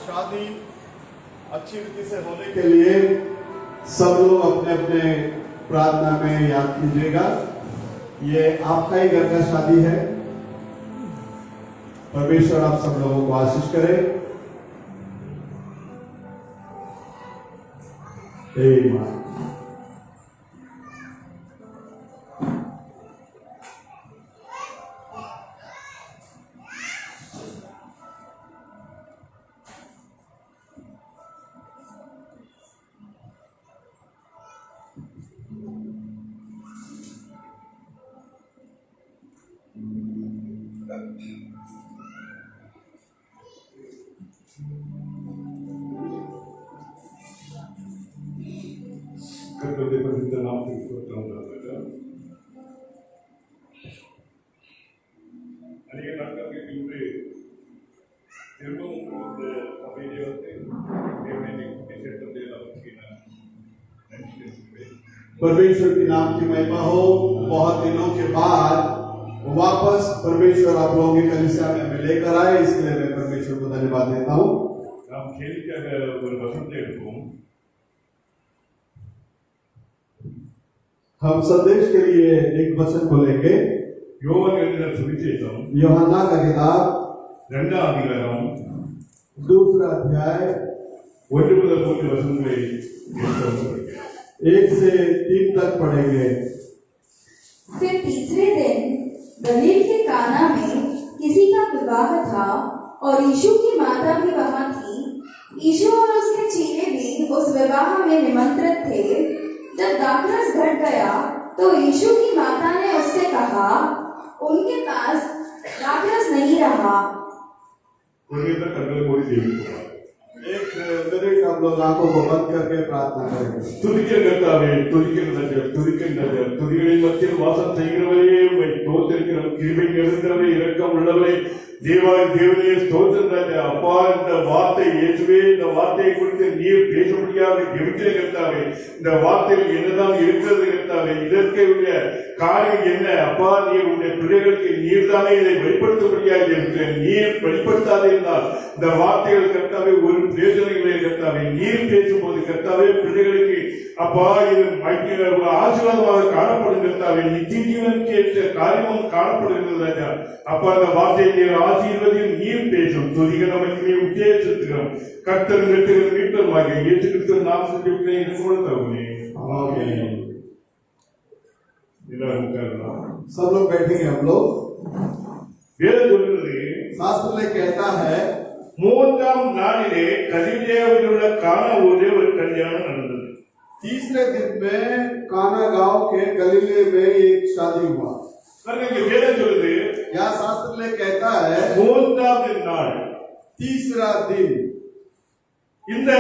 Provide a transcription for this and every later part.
शादी अच्छी रीति से होने के लिए सब लोग अपने अपने प्रार्थना में याद कीजिएगा। ये आपका ही घर का शादी है। परमेश्वर आप सब लोगों को आशीष करे। आमीन। கர்த்தருடைய பரிசுத்த நாமத்துக்கு ஸ்தோத்திரம் உண்டாவதாக. அநேக நாட்களுக்கு பின்பு திரும்பவும் இந்த சபையிலே வந்து தேவனை கூட்டி சேர்த்ததை அவருக்கு நான் நன்றி தெரிவிக்கிறேன். परमेश्वर के नाम की महिमा हो। बहुत दिनों के बाद वापस परमेश्वर आप लोगों की कलीसिया में हमें लेकर आए, इसलिए मैं परमेश्वर को धन्यवाद देता हूँ। நாம் கேள்விக்காக ஒரு வசனத்தை எடுப்போம். हम संदेश के लिए एक वचन बोलेंगे। யோவான் எழுதின சுவிசேஷம் यूहन्ना का किताब 2ஆம் அதிகாரம் 2 अध्याय 1 முதல் 3 வசனங்களை எடுப்போம். 1 से 3 तक पढ़ेंगे। फिर तीसरे दिन गलील के काना में किसी का विवाह था और यीशु की माता भी वहां थी। यीशु और उसके चेले भी उस विवाह में निमंत्रित थे। जब दाखरस घट गया तो यीशु की माता ने उससे कहा, उनके पास दाखरस नहीं रहा। एक मिनट हम लोग आंखों को बंद करके प्रार्थना करेंगे। துதிக்கிறதாவே துதிகளின் மத்தியில் வாசம் செய்கிறவரே உம்மை ஸ்தோத்திரிக்கிறோம். கிருபை நிறைந்தவரே, இரக்கம் உள்ளவரே, தேவனே ஸ்தோத்திரம் ராஜா. அப்பா, இந்த வார்த்தை இயேசுவே, இந்த வார்த்தையை குறித்து நீர் பேச முடியாத கெவிக்கிற கர்த்தாவே, இந்த வார்த்தையில் என்னதான் இருக்கிறது கர்த்தாவே, இதற்கு உள்ள காரியம் என்ன அப்பா? நீர் உடைய பிள்ளைகளுக்கு நீர்தானே இதை வெளிப்படுத்த முடியாது இருக்கிறேன். நீர் வெளிப்படுத்தாதே இருந்தால் இந்த வார்த்தைகள் கர்த்தாவே ஒரு பிரயோஜனங்களே கர்த்தாவே. நீர் பேசும்போது கர்த்தாவே பிள்ளைகளுக்கு அப்பா இது ஆசீர்வாதமாக காணப்படும் கர்த்தாவே. நித்திய ஜீவனுக்கு ஏற்ற காரியமும் காணப்படுகிறது ராஜா. அப்பா, அந்த வார்த்தையை நீர் ஆசீர்வதியும் நீர் பேசும் துதிகள் நமக்கு உத்தேசிக்கிறோம். கர்த்தர் வெட்டுகள் மீட்டமாக இயேசு கிறிஸ்து நாமத்தில் எனக்கு தருவனே. ஆமென். सब लोग बैठेंगे। हम लोग வேதம் சொல்கிறது, शास्त्र में कहता है 3ஆம் நாளிலே கலிலேயாவில் உள்ள கானா ஊரிலே ஒரு கல்யாணம் நடந்தது. तीसरे दिन में काना गांव के गलीले में एक शादी हुआ। வேதம் சொல்லுது, यहाँ शास्त्र में कहता है 3வது நாள். तीसरा दिन। இந்த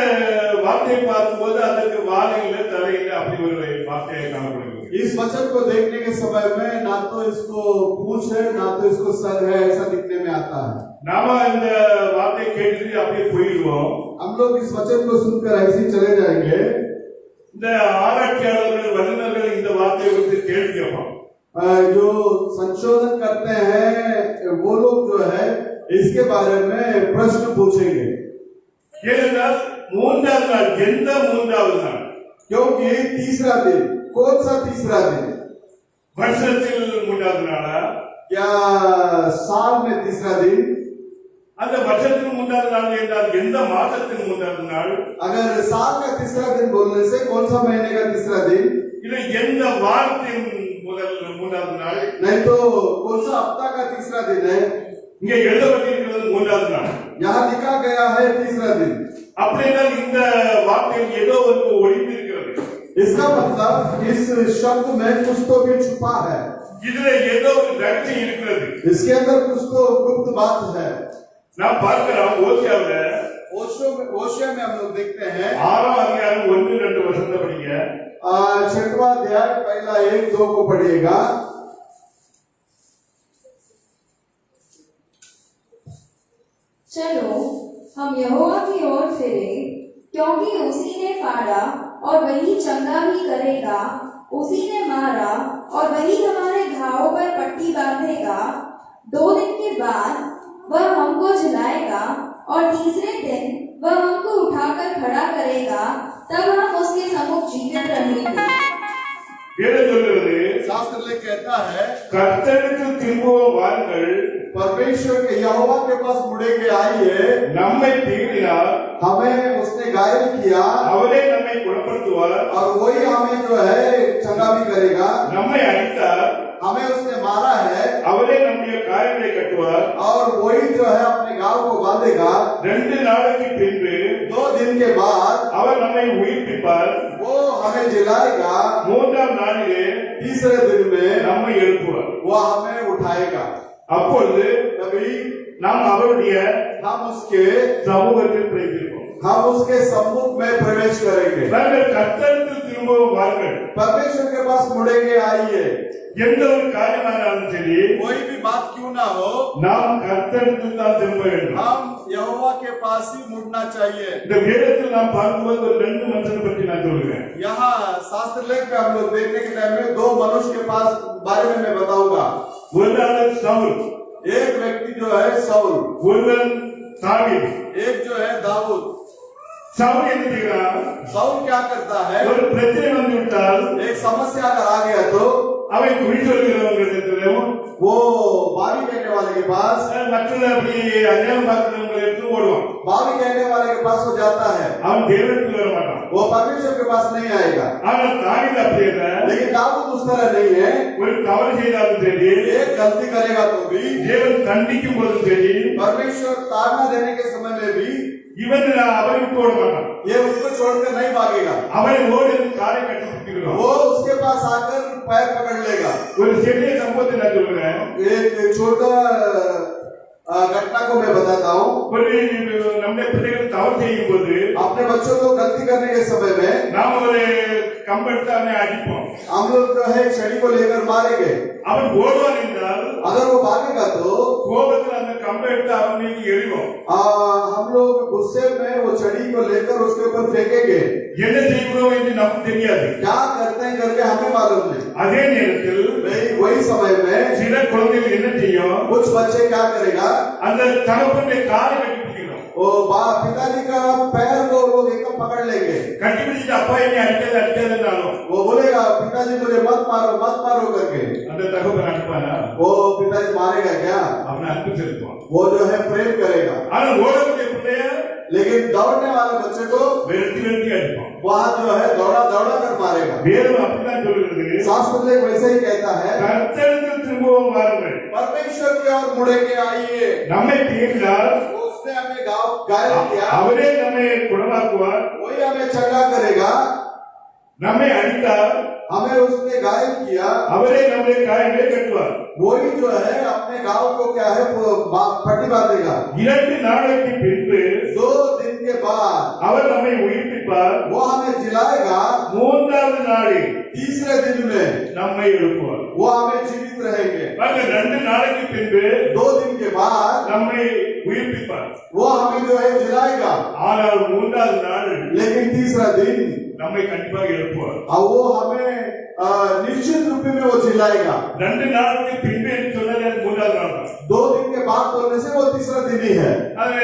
வார்த்தையை பார்க்கும்போது அதற்கு வாழையில தலையில அப்படி ஒரு வார்த்தையை காணப்படுகிறது. इस वचन को देखने के समय में ना तो इसको पूंछ है ना तो इसको सर है, ऐसा दिखने में आता है। நாம இந்த வார்த்தையை கேட்டு அப்படியே போயிடுவோம். हम लोग इस वचन को सुनकर ऐसे ही चले जाएंगे। இந்த ஆராய்ச்சியாளர்கள் வல்லுநர்கள் இந்த வார்த்தையை குறித்து கேள்வி கேட்பாங்க. जो संशोधन करते हैं वो लोग जो है इसके बारे में प्रश्न पूछेंगे। ஏனென்றால் 3வது நாள், எந்த 3வது நாள்? क्योंकि तीसरा दिन, कौन सा तीसरा दिन? வருஷத்தில் 3வது நாளா या साल में तीसरा दिन? அந்த வருஷத்தில் 3வது நாள் என்றால் எந்த மாதத்தின் 3வது நாள்? अगर साल का तीसरा दिन बोलने से कौन सा महीने का तीसरा दिन? இது எந்த வாரத்தின் முதல் 3வது நாள்? नहीं तो कौन सा हफ्ता का तीसरा दिन है? இங்கே எழுதப்பட்டிருக்கிறது 3வது நாள். यहाँ लिखा गया है तीसरा दिन। அப்படின்னா இந்த வார்த்தையில் ஏதோ ஒரு ஒளிந்திருக்கிறது. इसका मतलब इस शब्द में कुछ तो भी छुपा है। இதுல ஏதோ ஒரு ரகசியம் இருக்கிறது. इसके अंदर कुछ तो गुप्त बात है। நான் பார்க்கிறோம் ஓசியாவுல ओशिया में हम लोग देखते हैं 6ஆம் அதிகாரம் 1-2 வசனத்தை படிங்க. 6वां अध्याय पहला 1-2 को पढ़िएगा। चलो हम यहोवा की ओर फिरे, क्योंकि उसी ने फाड़ा और वही चंगा भी करेगा, उसी ने मारा और वही हमारे घावों पर पट्टी बांधेगा। 2 दिन के बाद वह हमको जिलाएगा और तीसरे दिन वह हमको उठाकर खड़ा करेगा, तब हम उसके सम्मुख जीवित रहेंगे। வேதம் சொல்கிறது शास्त्र कहता है கர்த்தருக்கு திரும்புவோம் வாருங்கள், परमेश्वर के यहोवा के पास मुड़ेंगे आइए, நம்மை தீவினார் हमें उसने घायल किया அவரே நம்மை குணப்படுத்துவார், और वही हमें जो है चंगा भी करेगा, நம்மை அடித்தார் हमें उसने मारा है அவரே நம்முடைய காயங்களை கட்டுவார், और वही जो है अपने गांव को बांधेगा। 2 நாளைக்கு பின்பு 2 दिन के बाद அவர் நம்மை உயிர்ப்பிப்பார், वो हमें जिलाएगा, 3ஆம் நாளிலே तीसरे दिन में நம்மை எழுப்புவார்। वो हमें उठाएगा। அப்பொழுது तभी நாம் அவருடைய हम उसके சமூகத்தில் பிரவேசிப்போம்। सम्मुख में प्रवेश करेंगे। நாங்கள் கர்த்தருக்கு திரும்பவும் வாருங்கள், परमेश्वर के पास मुड़ेंगे आइए, எந்த ஒரு காரியமானாலும் சரி कोई भी बात क्यों ना हो, நாம் கர்த்தருக்கு தான் திரும்ப வேண்டும்। हम यहोवा के पास ही मुड़ना चाहिए। இந்த வேதத்தில் நாம் பார்க்கும்போது ஒரு 2 மனுஷனை பற்றி நான் சொல்கிறேன்। यहाँ शास्त्र लेख में हम लोग देखने के टाइम में 2 मनुष्य के पास बारे में मैं बताऊंगा। ஒரு ஆள் சவுல், एक व्यक्ति जो है साउल, ஒருவன் தாவீது। एक जो है दाऊद। சவுல் என்ன செய்கிறான்? साउल क्या करता है, ஒரு பிரச்சனை வந்து விட்டால் एक समस्या अगर आ गया तो அவன் குறி சொல்கிறவங்களிடத்திலும் वो बावी कहने वाले के पास, மற்ற அப்படி அநியாயம் பார்க்கிறவங்களுக்கு ஓடுவான்। बावी कहने वाले के पास वो जाता है, அவன் தேவனுக்கு வர மாட்டான்। वो परमेश्वर के पास नहीं आएगा। ஆனால் தாவீது அப்படி இல்ல, लेकिन दाऊद उस तरह नहीं है। ஒரு தவறு செய்தாலும் சரி, एक गलती करेगा तो भी, தேவன் தண்டிக்கும் போதும் சரி, परमेश्वर ताड़ना देने के समय में भी இவன் அவரை விட்டு ஓட மாட்டான்। ये उसको छोड़कर नहीं भागेगा। அவனை ஓடி காலை கட்டி பிடிக்கிறான்। वो उसके पास आकर पैर पकड़ लेगा। ஒரு சிறிய சம்பவத்தை நான் சொல்றேன்। एक छोटा घटना को मैं बताता हूँ। ஒரு நம்முடைய பிள்ளைகள் தவறு செய்யும் போது अपने बच्चों को गलती करने के समय में நாம் ஒரு கம்பெடுத்து அவனை அடிப்போம்। हम लोग जो है छड़ी को लेकर मारेंगे। அவன் ஓடுவான் என்றால் अगर वो भागेगा तो கோபத்தில் அந்த கம்பெடுத்து அவன் மீது எறிவோம்। हम लोग गुस्से में वो छड़ी को लेकर उसके ऊपर फेंकेंगे। என்ன செய்கிறோம் என்று நமக்கு தெரியாது। क्या करते हैं करके हमें मालूम नहीं। அதே நேரத்தில் वही समय में சில குழந்தைகள் என்ன செய்யும்? कुछ बच्चे क्या करेगा, அந்த தகப்பனுடைய காலை கட்டி பிடிக்கிறோம்। वो पिताजी का पैर को लोग एकदम पकड़ लेंगे। கட்டி பிடிச்சிட்டு அப்பா என்னை அடிக்காதுன்னாலும் वो बोलेगा पिताजी मुझे मत मारो करके। அந்த தகப்பன் அனுப்பானா? वो पिताजी मारेगा क्या? அவனை அன்பு செலுத்துவான்। वो जो है प्रेम करेगा। ஆனா ஓடக்கூடிய பிள்ளைய लेकिन दौड़ने वाले बच्चे को வெறுத்தி வெறுத்தி அடிப்பான்। वहाँ जो है दौड़ा कर मारेगा। வேதம் அப்படிதான் சொல்கிறது। शास्त्र लेख वैसे ही कहता है, கர்த்தருக்கு திரும்பவும் வாருங்கள், परमेश्वर की ओर मुड़ेंगे आइए। நம்மை தீர்ந்தால் उसने हमें घायल किया, அவரே நம்மை குணமாக்குவார், वही हमें चंगा करेगा। நம்மை அடித்தால் हमें उसने घायल किया, அவரே நம்முடைய காயங்களை கட்டுவார்। वही जो है अपने गांव को क्या है पट्टी बांधेगा। 2 நாளைக்கு பின்பு 2 दिन के बाद அவர் நம்மை உயிர்ப்பிப்பார், वो हमें जिलाएगा। 3ஆவது நாளில் तीसरे दिन में நம்மை எழுப்புவார்। वो हमें जीवित रहेंगे। 2 நாளைக்கு பின்பு 2 दिन के बाद நம்மை உயிர்ப்பிப்பார், वो हमें जो है जिलाएगा। ஆனால் 3ஆவது நாள் लेकिन तीसरा दिन நம்மை கண்டிப்பாக எழுப்புவார்। और वो हमें निश्चित रूप में वो जिलाएगा। 2 நாளுக்கு பின்பு என்று சொன்னது 3ஆவது நாள் தான்। 2 दिन के बाद बोलने से वो तीसरा दिन ही है, அது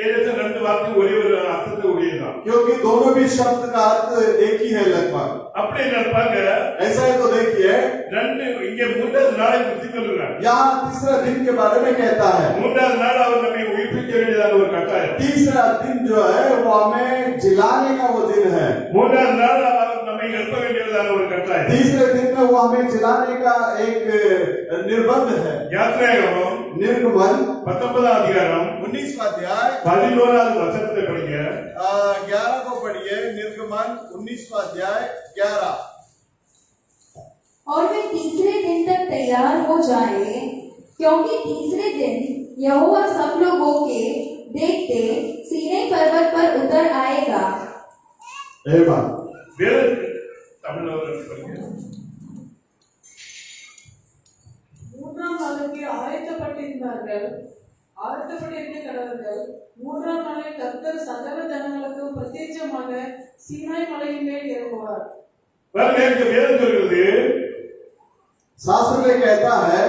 ஏதேனும் 2 வார்த்தை ஒரே ஒரு அர்த்தத்தை உடையதுதான்। क्योंकि दोनों भी शब्द का अर्थ एक ही है लगभग। அப்படி நினைப்பாங்க। ऐसा है तो देखिए, 2 இங்கே 3ஆவது நாளை குறித்து சொல்றார்। यहाँ तीसरा दिन के बारे में कहता है। 3ஆவது நாள் அவர் நம்மை உயிர்ப்பிக்க வேண்டியதான ஒரு கட்டாயம்। तीसरा दिन जो है वो हमें जिलाने का वो दिन है। 3ஆவது நாள் அவர் நம்மை எழுப்ப வேண்டியதான ஒரு கட்டாயம்। तीसरे दिन में वो हमें जिलाने का एक निर्बंध है। யாத்திராகமம் निर्गमन 19ஆம் அதிகாரம் 19वां अध्याय 11வது வசனத்தை படிங்க। 11 को पढ़िए। निर्गमन 19वां अध्याय 11। और वे तीसरे दिन तक तैयार हो जाए, क्योंकि तीसरे दिन यहोवा सब लोगों के देखते सीनै पर्वत पर उतर आएगा। தமிழ்ல படிங்க। 3ஆம் நாளுக்கு ஆயத்தப்பட்டிருக்க கடவர்கள் 3ஆம் நாளில் கர்த்தர் சகல ஜனங்களுக்கும் பிரத்யட்சமாக சீனாய் மலையின் மேல் இறங்குவார்। வேதம் சொல்கிறது, शास्त्र में कहता है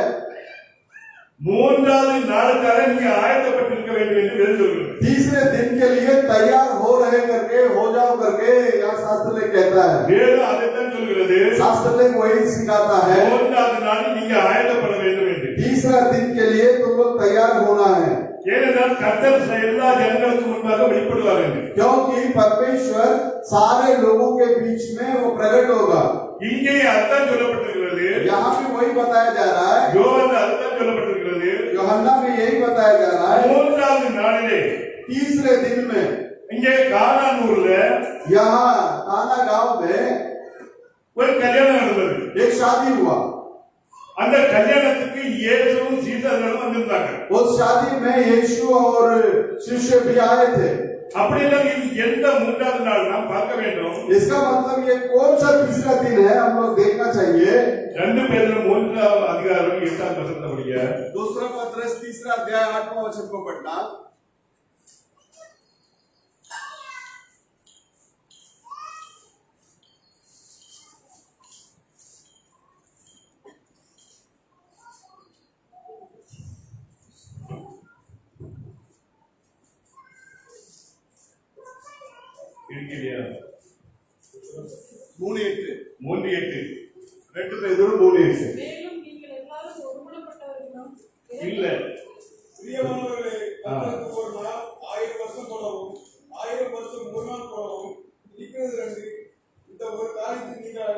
மூன்றாவது நாளுக்காக நீங்க ஆயத்தப்பட்டிருக்க வேண்டும் என்று வேதம் சொல்கிறது. तीसरे दिन के लिए तैयार हो रहे करके हो जाओ करके यहाँ शास्त्र में कहता है। வேதம் அதைத்தான் சொல்கிறது. शास्त्र में वही सिखाता है। மூன்றாவது நாள் நீங்க ஆயத்தப்பட வேண்டும் என்று. तीसरा दिन के लिए तुमको तैयार होना है, ஏனென்றால் கர்த்தர் எல்லா ஜனங்களுக்கு முன்பாக வெளிப்படுவார் என்று. क्योंकि परमेश्वर सारे लोगों के बीच में वो प्रकट होगा। இங்கே அதான் சொல்லப்பட்டிருக்கிறது. यहाँ भी वही बताया जा रहा है, யோவான் அதான் சொல்லப்பட்டிருக்கிறது. यूहन्ना में यही बताया जा रहा है। மூன்றாவது நாளிலே तीसरे दिन में இங்கே கானான் ஊர்ல यहाँ काना गांव में ஒரு கல்யாணம் நடந்தது. एक शादी हुआ। அந்த கல்யாணத்துக்கு இயேசுவும் சீடர்களும் வந்திருந்தாங்க. उस शादी में यीशु और शिष्य भी आए थे। அப்படின்னா இது எந்த மூன்றாவது நாள் நாம் பார்க்க வேண்டும். इसका मतलब ये कौन सा तीसरा दिन है हम लोग देखना चाहिए। 2 பேதுரு 3ஆம் அதிகாரம் 8ஆம் வசனத்தை படிங்க. दूसरा पत्रस तीसरा अध्याय 8वां वचन को पढ़ना। இருக்கிறியா? 3:8 3:8 2 பேதுரு 3:8 மேலும் நீங்கள் எல்லாரும் ஒருமனப்பட்டவர்களும் இல்ல பிரியமானவர்களே, கர்த்தருக்கு ஒரு நாள் 1000 வருஷம் போலவும் 1000 வருஷம் ஒரு நாள் போலவும் இருக்கிறது என்று இந்த ஒரு காரியத்தை நீங்கள்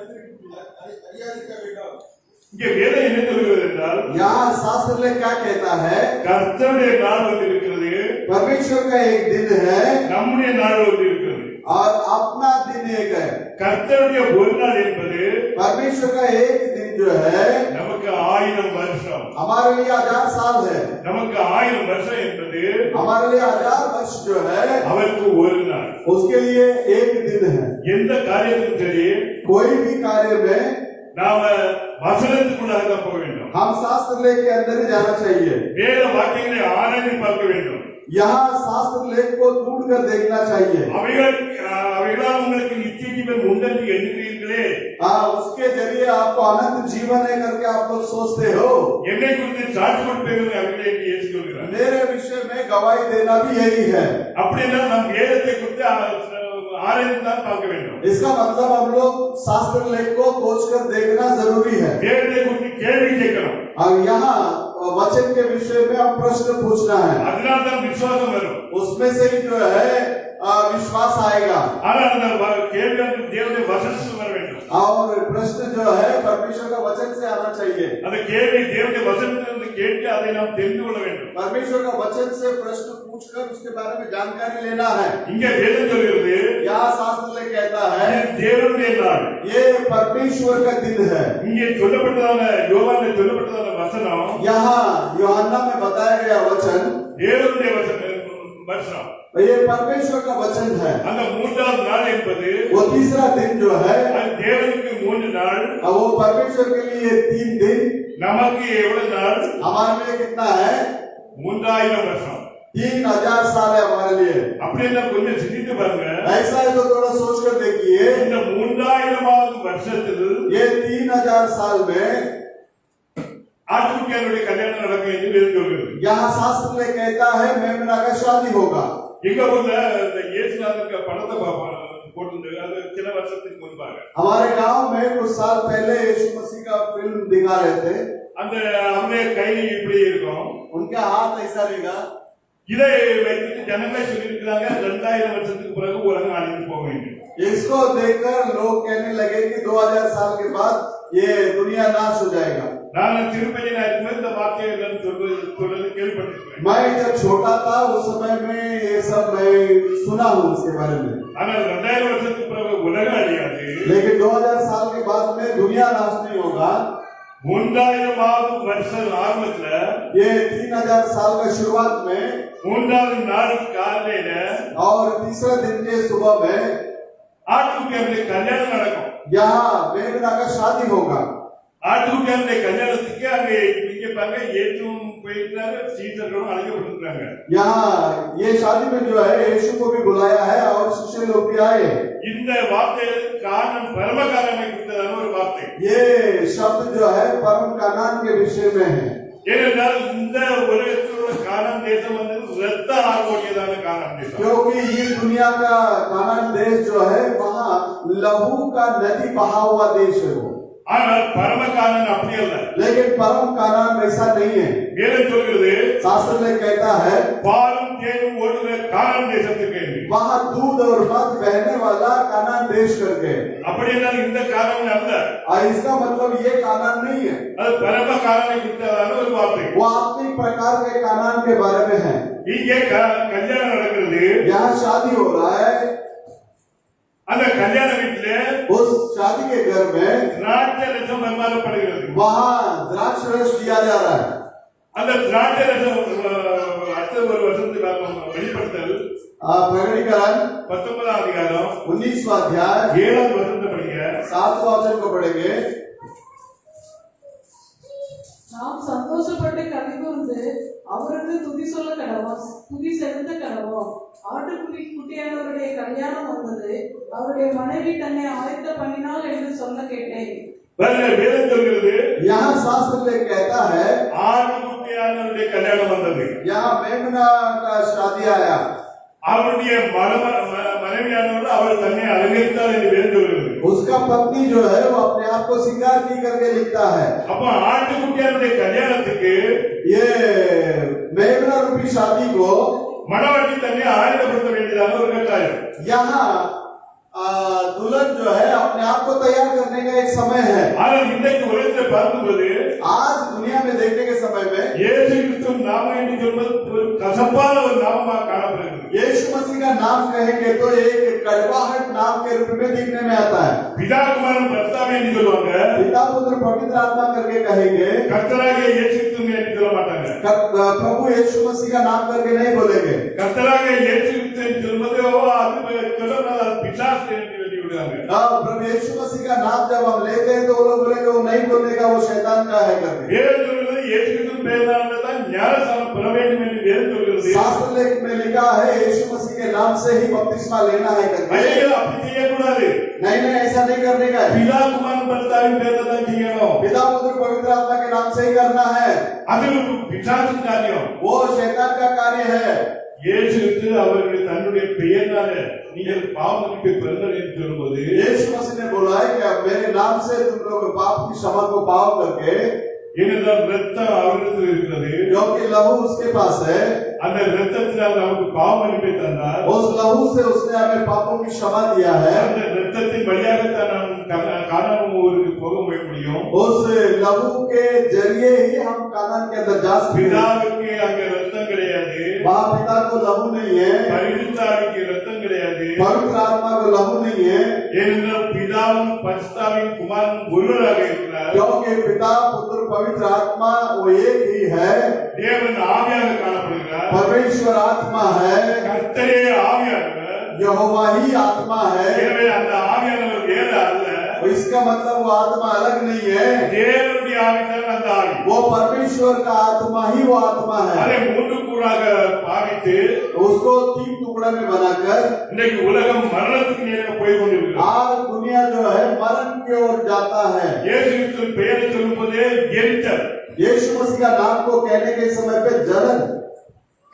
அறியாதிருக்க வேண்டாம். இங்க வேதம் என்ன சொல்கிறது என்றால் यहाँ शास्त्र में क्या कहता है, கர்த்தருடைய நாள் வந்து இருக்கிறது, परमेश्वर का एक दिन है நம்முடைய நாள் வந்து இருக்கிறது. और अपना दिन एक है। கர்த்தருடைய ஒரு நாள் என்பது परमेश्वर का एक दिन जो है நமக்கு 1000 வருஷம். हमारे लिए 1000 साल है। நமக்கு 1000 வருஷம் என்பது हमारे लिए 1000 वर्ष जो है அவருக்கு ஒரு நாள். उसके लिए एक दिन है। எந்த காரியத்துக்கும் சரி कोई भी कार्य में நாம வசனத்துக்குள்ளாக தான் போக வேண்டும். हम शास्त्र लेख के अंदर ही जाना चाहिए। வேத வாக்கியங்களை ஆராய்ந்து பார்க்க வேண்டும். यहाँ शास्त्र लेख को ढूंढ कर देखना चाहिए। அவைகளால் உங்களுக்கு நித்திய ஜீவன் உண்டு என்று எண்ணுகிறீர்களே, उसके जरिए आपको अनंत जीवन है करके आप लोग सोचते हो। என்னை குறித்து சாட்சி கொடுப்பீர்கள் அவைகளே என்று இயேசு சொல்கிறார். मेरे विषय में गवाही देना भी यही है। அப்படின்னா நம் வேதத்தை குறித்து ஆராய்ந்து தான் பார்க்க வேண்டும். इसका मतलब हम लोग शास्त्र लेख को खोज कर देखना जरूरी है। வேதத்தை குறித்து கேள்வி கேட்கணும். अब यहाँ वचन के विषय में हम प्रश्न पूछना है, அதனால் தான் விசுவாசம் வரும். उसमें से ही जो है विश्वास आएगा। ஆனால் அந்த கேள்வி தேவனுடைய வசனத்தில் வர வேண்டும். और प्रश्न जो है परमेश्वर का वचन से आना चाहिए। அந்த கேள்வி தேவனுடைய வசனத்திலிருந்து கேட்டு அதை நாம் தெரிந்து கொள்ள வேண்டும். परमेश्वर का वचन से प्रश्न पूछकर उसके बारे में जानकारी लेना है। இங்க வேதம் சொல்கிறது यहाँ शास्त्र में कहता है தேவனுடைய நாள். ये परमेश्वर का दिन है। இங்கே சொல்லப்பட்டதான யோவானில் சொல்லப்பட்டதான வசனம் यहाँ यूहन्ना में बताया गया वचन தேவனுடைய வசனம். ये परमेश्वर का वचन है। அந்த மூன்றாவது நாள் என்பது वो तीसरा दिन जो है அது தேவனுக்கு 3 நாள், वो परमेश्वर के लिए 3 दिन, நமக்கு எவ்வளவு நாள்? हमारे लिए कितना है? 3000 வருஷம். 3000 साल है हमारे लिए। அப்படின்னா கொஞ்சம் சிந்தித்து பாருங்க. ऐसा है तो थोड़ा सोच कर देखिए, இந்த 3000வது வருஷத்தில் ये 3000 साल में ஆட்டுக்குட்டியாருடைய கல்யாணம் நடக்கும் என்று வேதம் சொல்கிறது. यहाँ शास्त्र में कहता है मेमना का शादी होगा। எங்க ஊர்ல இந்த இயேசுநாதருக்கு படத்தை போட்டு அது சில வருஷத்துக்கு முன்பாக हमारे गांव में कुछ साल पहले यीशु मसीह का फिल्म दिखा रहे थे। அந்த அவருடைய கை இப்படி இருக்கும், उनका हाथ ऐसा रहेगा। இதை வைத்து ஜனங்களை சொல்லியிருக்கிறாங்க 2000 வருஷத்துக்கு பிறகு உலகம் அழிந்து போக வேண்டும். इसको देखकर लोग कहने लगे कि 2000 साल के बाद ये दुनिया नाश हो जाएगा। நான் திருப்பதி இருக்கும்போது இந்த வார்த்தையை சொல்றது கேள்விப்பட்டிருக்கிறேன். मैं जब छोटा था उस समय में ये सब मैं सुना हूँ इसके बारे में। ஆனால் 2000 வருஷத்துக்கு பிறகு உலகம் அழியாது. लेकिन 2000 साल के बाद में दुनिया नाश नहीं होगा। 3000வது வருஷ ஆரம்பத்துல ये 3000 साल का शुरुआत में 3வது நாள் காலையில और तीसरे दिन के सुबह में ஆட்டுக்குட்டியாருடைய கல்யாணம் நடக்கும். यहाँ मेमना का शादी होगा। ஆட்டுக்குட்டியாருடைய கல்யாணத்துக்கு அங்கே இங்க பாருங்க இயேசுவும் போயிருக்காங்க, சீடர்களும் அழைக்கப்பட்டிருக்காங்க. यहाँ ये शादी में जो है यीशु को भी बुलाया है और शिष्य लोग भी आए। இந்த வார்த்தைகளுக்கு காரணம் பரமகாரனை குறித்ததான ஒரு வார்த்தை. ये शब्द जो है परम कानान के विषय में है। ஏனென்றால் இந்த உலகத்தில் உள்ள கானான் தேசம் வந்து இரத்த ஆகக்கூடியதான கானான் தேசம். क्योंकि ये दुनिया का कानान देश जो है वहाँ लहू का नदी बहा हुआ देश है वो, ஆனால் பரம கானான் அப்படி அல்ல. लेकिन परम कानान ऐसा नहीं है। வேதம் சொல்கிறது शास्त्र में कहता है பாலும் தேனும் ஓடுகிற கானான் தேசத்துக்கு என்று. वहाँ दूध और मध बहने वाला कानान देश करके, அப்படி என்றால் இந்த கானான் அல்ல, और इसका मतलब ये कानान नहीं है, அது பரம கானானை குறித்ததான ஒரு வார்த்தை. वो अपनी प्रकार के कानान के बारे में है। இங்கே கல்யாணம் நடக்கிறது. यहाँ शादी हो रहा है, அந்த கல்யாண வீட்டிலே उस शादी के घर में திராட்சை ரசம் பரிமாறப்படுகிறது. वहाँ द्राक्ष रस दिया जा रहा है। அந்த திராட்சை ரசம் அடுத்த ஒரு வருஷத்துக்கு வெளிப்படுத்தல் प्रकटीकरण 19 அதிகாரம் 19वां अध्याय 7வது வசனத்தை படிங்க. 7वां वचन को पढ़ेंगे। நாம் சந்தோஷப்பட்டு கலிகூர்ந்து அவருக்கு துதி சொல்ல கடவோம், துதி செலுத்த கடவோம். ஆட்டுக்குட்டி குட்டியானவருடைய கல்யாணம் வந்தது, அவருடைய மனைவி தன்னை ஆயத்த பண்ணினாள் என்று சொல்ல கேட்டேன். வேதம் சொல்கிறது यहाँ शास्त्र में कहता है ஆட்டுக்குட்டியானவருடைய கல்யாணம் வந்தது. यहाँ मेमना का शादी आया, அவருடைய மனைவியானவர் அவள் தன்னை அலங்கரித்தாள் என்று வேதம் சொல்கிறது. उसका पत्नी जो है वो अपने आप को श्रृंगार की करके लिखता है। அப்ப ஆட்டுக்குட்டியானுடைய கல்யாணத்துக்கு ये मेमना रूपी शादी को மணவாட்டி தன்னை ஆயத்தப்படுத்த வேண்டியதான ஒரு கட்டாயம். यहाँ दुल्हन जो है अपने आप को तैयार करने का एक समय है। ஆனால் இன்றைக்கு உலகத்தை பார்க்கும்போது आज दुनिया में देखने के समय में இயேசு கிறிஸ்து நாமம் என்று சொல்வது ஒரு கசப்பான ஒரு நாமமாக காணப்படுகிறது. यीशु मसीह का नाम कहेंगे तो एक कड़वाहट नाम के रूप में दिखने में आता है। பிதா குமாரன் பரிசுத்தாவி என்று சொல்லுவாங்க, पिता पुत्र पवित्र आत्मा करके कहेंगे, கர்த்தராகிய இயேசு கிறிஸ்து என்று சொல்ல மாட்டாங்க. प्रभु यीशु मसीह का नाम करके नहीं बोलेंगे। கர்த்தராகிய இயேசு கிறிஸ்து என்று சொல்வது அது சொல்றது பிசாசு என்று சொல்லி விடுவாங்க. प्रभु यीशु मसीह का नाम जब हम लेते हैं तो वो लोग बोलेंगे वो नहीं बोलने का, वो शैतान का है करके। வேதம் சொல்கிறது இயேசு கிறிஸ்து பெயரால் தான் ஞானஸ்நானம் பெற வேண்டும் என்று வேதம் சொல்கிறது. शास्त्र लेख में लिखा है यीशु मसीह के नाम से ही बपतिस्मा लेना है करके। ஐயோ அப்படி செய்யக்கூடாது. नहीं नहीं, ऐसा नहीं करने का है। பிதா குமாரன் பரிசுத்தாவின் பேர்ல தான் செய்யணும். पिता पुत्र पवित्र आत्मा के नाम से ही करना है। அது பிசாசு காரியம். वो शैतान का कार्य है। இயேசு கிறிஸ்து அவர்கள் தன்னுடைய பெயரால நீங்கள் பாவமன்னிப்பை பெறுங்கள் என்று சொல்லும்போது यीशु मसीह ने बोला है कि अब मेरे नाम से तुम लोग पाप की क्षमा को पाओ करके, ஏனென்றால் ரத்தம் அவரிடத்தில் இருக்கிறது. क्योंकि लहू उसके पास है, அந்த ரத்தத்தினால் நமக்கு பாவமன்னிப்பை தந்தார். उस लहू से उसने हमें पापों की क्षमा दिया है। அந்த ரத்தத்தின் வழியாகத்தான் நாம் கானான் ஊருக்கு போக முடியும். उस लहू के जरिए ही हम कानान के अंदर जा सकते हैं। பிதாவுக்கு அங்கே ரத்தம் கிடையாது, वहाँ पिता को लहू नहीं है, பரிசுத்தாவிக்கு ரத்தம் கிடையாது. पवित्र आत्मा को लहू नहीं है, ஏனென்றால் பிதாவும் பரிசுத்தாவின் குமாரன் ஒருவராக இருக்கிறார். क्योंकि पिता पुत्र पवित्र आत्मा वो एक ही है। தேவன் ஆவியாக காணப்படுகிறார். परमेश्वर आत्मा है, கர்த்தரே ஆவியானவர். यहोवा ही आत्मा है। எனவே அந்த ஆவியானவர் வேறு அல்ல. इसका मतलब वो आत्मा अलग नहीं है, தேவனுடைய ஆவிதான் அந்த ஆவி. वो परमेश्वर का आत्मा ही वो आत्मा அதை है। மூன்று கூறாக பாவித்து उसको 3 टुकड़ा में बनाकर இன்றைக்கு உலகம் மரணத்துக்கு நேராக போய் கொண்டிருக்கிறது. आज दुनिया जो है मरण की ओर जाता है। இயேசு கிறிஸ்துவின் பெயரை சொல்லும்போதே எரிச்சல். यीशु मसीह का नाम को कहने के समय पे जलन,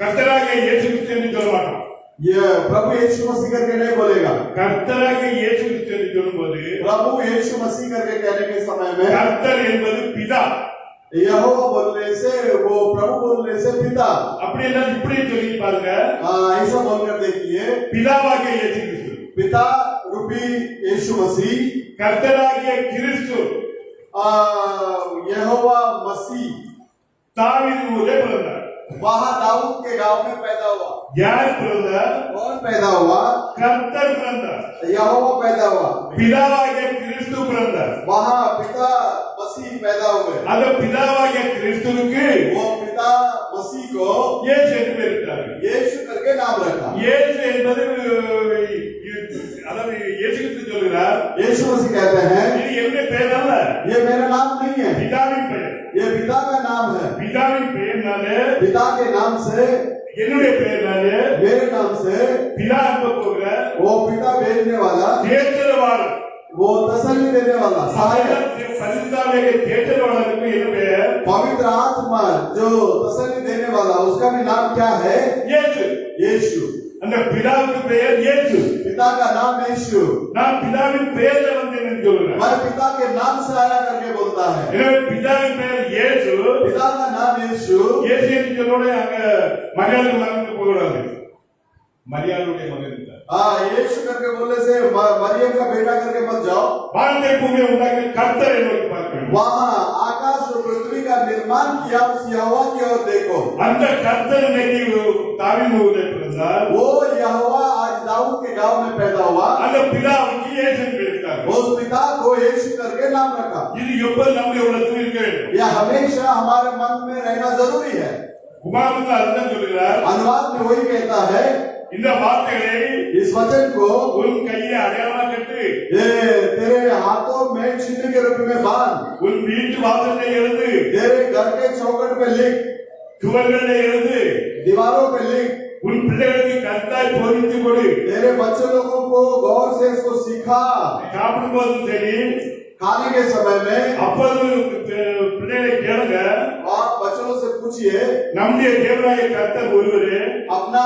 கர்த்தராகிய இயேசு கிறிஸ்து என்று சொல்ல மாட்டோம். ये प्रभु यीशु मसीह करके नहीं बोलेगा। கர்த்தராகிய இயேசு கிறிஸ்து என்று சொல்லும்போது प्रभु यीशु मसीह करके कहने के समय में கர்த்தர் என்பது பிதா. यहोवा बोलने से, वो प्रभु बोलने से पिता, அப்படி எல்லாம் இப்படி சொல்லி பாருங்க. ऐसा बोलकर देखिए, பிதாவாகிய இயேசு கிறிஸ்து, पिता रूपी यीशु मसीह, கர்த்தராகிய கிறிஸ்து यहोवा मसीह தாவீது ஊரிலே பிறந்தார். वहाँ दाऊद के गांव में पैदा हुआ। யார் பிறந்தார்? कौन पैदा हुआ? கர்த்தர் பிறந்தார். यहोवा पैदा हुआ। பிதாவாகிய கிறிஸ்து பிறந்தார். वहाँ पिता मसीह पैदा हुए। அந்த பிதாவாகிய கிறிஸ்துவுக்கு वो पिता मसीह को இயேசு என்று பெயரிட்டார்கள். यीशु करके नाम रखा। இயேசு என்பது அதாவது இயேசு கிறிஸ்து சொல்கிறார், यीशु मसीह कहते हैं இது என்னுடைய பெயர் அல்ல, ये मेरा नाम नहीं है, பிதாவின் பெயர். ये पिता का नाम है। பிதாவின் பெயர்னாலே, पिता के नाम से, என்னுடைய பெயர்னாலே मेरे नाम से, பிதா அனுப்ப போகிற वो पिता भेजने वाला, தேற்றவாளர், वो तसल्ली देने वाला सहायक, பரிசுத்தாவியை தேற்றவாளருக்கு என்ன பெயர்? पवित्र आत्मा जो तसल्ली देने वाला, उसका भी नाम क्या है? இயேசு. यीशु। அந்த பிதாவுக்கு பெயர் இயேசு. पिता का नाम यीशु। நான் பிதாவின் பெயர்ல வந்தேன்னு சொல்றேன். मैं पिता के नाम से आया करके बोलता है। எனவே பிதாவின் பெயர் இயேசு. पिता का नाम यीशु। இயேசு என்று சொன்னோட அங்க மரியாதை மறந்து போகக்கூடாது. மரியாதையுடைய மகன் இருந்தார். यीशु करके बोलने से मरियम का बेटा करके मत जाओ। வானத்தை பூமியை உண்டாக்கிய கர்த்தர் என்று பார்க்க வேண்டும். वहाँ आकाश और पृथ्वी का निर्माण किया उस यहोवा की ओर देखो। அந்த கர்த்தர் இன்னைக்கு தாவீது ஊரில் பிறந்தார். वो यहोवा आज दाऊद के गांव में पैदा हुआ। அந்த பிதாவுக்கு இயேசு பிறந்தார். उस पिता को यीशु करके नाम रखा। இது எப்போது நம்முடைய உள்ளத்தில் இருக்க வேண்டும். यह हमेशा हमारे मन में रहना जरूरी है। உபாகமத்தில் அதுதான் சொல்கிறார். अनुवाद में वही कहता है, இந்த வார்த்தைகளை इस वचन को உன் கையை அடையாளமா கட்டு, ये तेरे हाथों में चिन्ह के रूप में बांध, உன் வீட்டு வாசல்ல எழுது, तेरे घर के चौखट पे लिख, சுவர்கள்ல எழுது, दीवारों पे लिख, உன் பிள்ளைகளுக்கு கர்த்தாய் போதித்து கொடு. तेरे बच्चे लोगों को गौर से इसको सिखा। சாப்பிடும் போதும் சரி, खाने के समय में அப்போது பிள்ளைகளை கேளுங்க, आप बच्चों से पूछिए, நம்முடைய தேவனாகிய கர்த்தர் ஒருவரே, अपना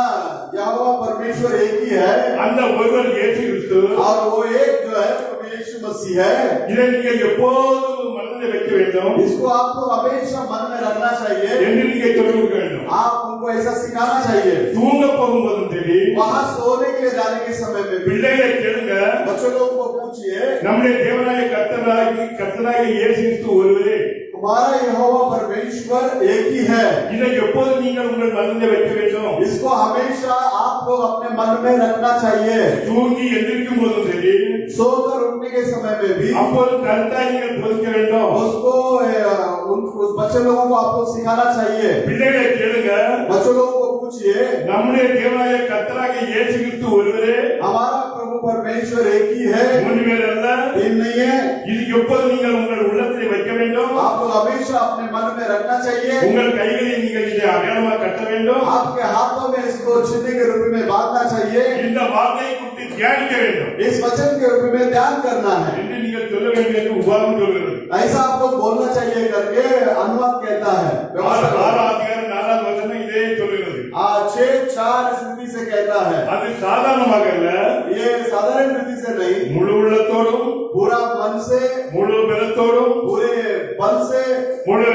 यहोवा परमेश्वर एक ही है அந்த ஒருவர் இயேசு கிறிஸ்து. और वो एक जो है प्रभु यीशु मसीह है। இதை நீங்கள் எப்போதும் மனதில் வைக்க வேண்டும் इसको आपको हमेशा मन में रखना चाहिए। என்று நீங்கள் சொல்லிக் கொடுக்க வேண்டும். आप उनको ऐसा सिखाना चाहिए। தூங்க போகும்போதும் சரி, वहाँ सोने के लिए जाने के समय में भी பிள்ளைகளை கேளுங்க, बच्चों लोगों को पूछिए, நம்முடைய தேவனாகிய கர்த்தராகிய இயேசு கிறிஸ்து ஒருவரே, हमारा यहोवा परमेश्वर एक ही है। இதை எப்போது நீங்கள் உங்கள் மனதில் வைக்க வேண்டும். इसको हमेशा आप लोग अपने मन में रखना चाहिए। தூங்கி எந்திரிக்கும் போதும் சரி, सोकर उठने के समय में भी அப்போது கர்த்தாய் நீங்கள் போதிக்க வேண்டும். उसको उस बच्चे लोगों को आपको सिखाना चाहिए। பிள்ளைகளை கேளுங்க, बच्चों लोगों को पूछिए, நம்முடைய தேவனாகிய கர்த்தராகிய இயேசு கிறிஸ்து ஒருவரே, हमारा प्रभु परमेश्वर एक ही है, மூன்று பேர் அல்ல. तीन नहीं है। இது எப்போது நீங்கள் உங்கள் உள்ளத்தில் வைக்க வேண்டும். आप लोग हमेशा अपने मन में रखना चाहिए। உங்கள் கைகளை நீங்கள் இதை அடையாளமாக கட்ட வேண்டும். आपके हाथों में इसको चिन्ह के रूप में बांधना चाहिए। இந்த வார்த்தையை குறித்து தியானிக்க வேண்டும் इस वचन के रूप में ध्यान करना है। என்று நீங்கள் சொல்ல வேண்டும் என்று உபாகம் சொல்கிறது. ऐसा आप लोग बोलना चाहिए करके अनुवाद कहता है। 6:4 இதே சொல்கிறது. 6:4 इस रीति से कहता है। அது சாதாரணமாக அல்ல, ये साधारण रीति से नहीं, முழு உள்ளத்தோடும், पूरा मन से, முழு பலத்தோடும், पूरे बल से முழு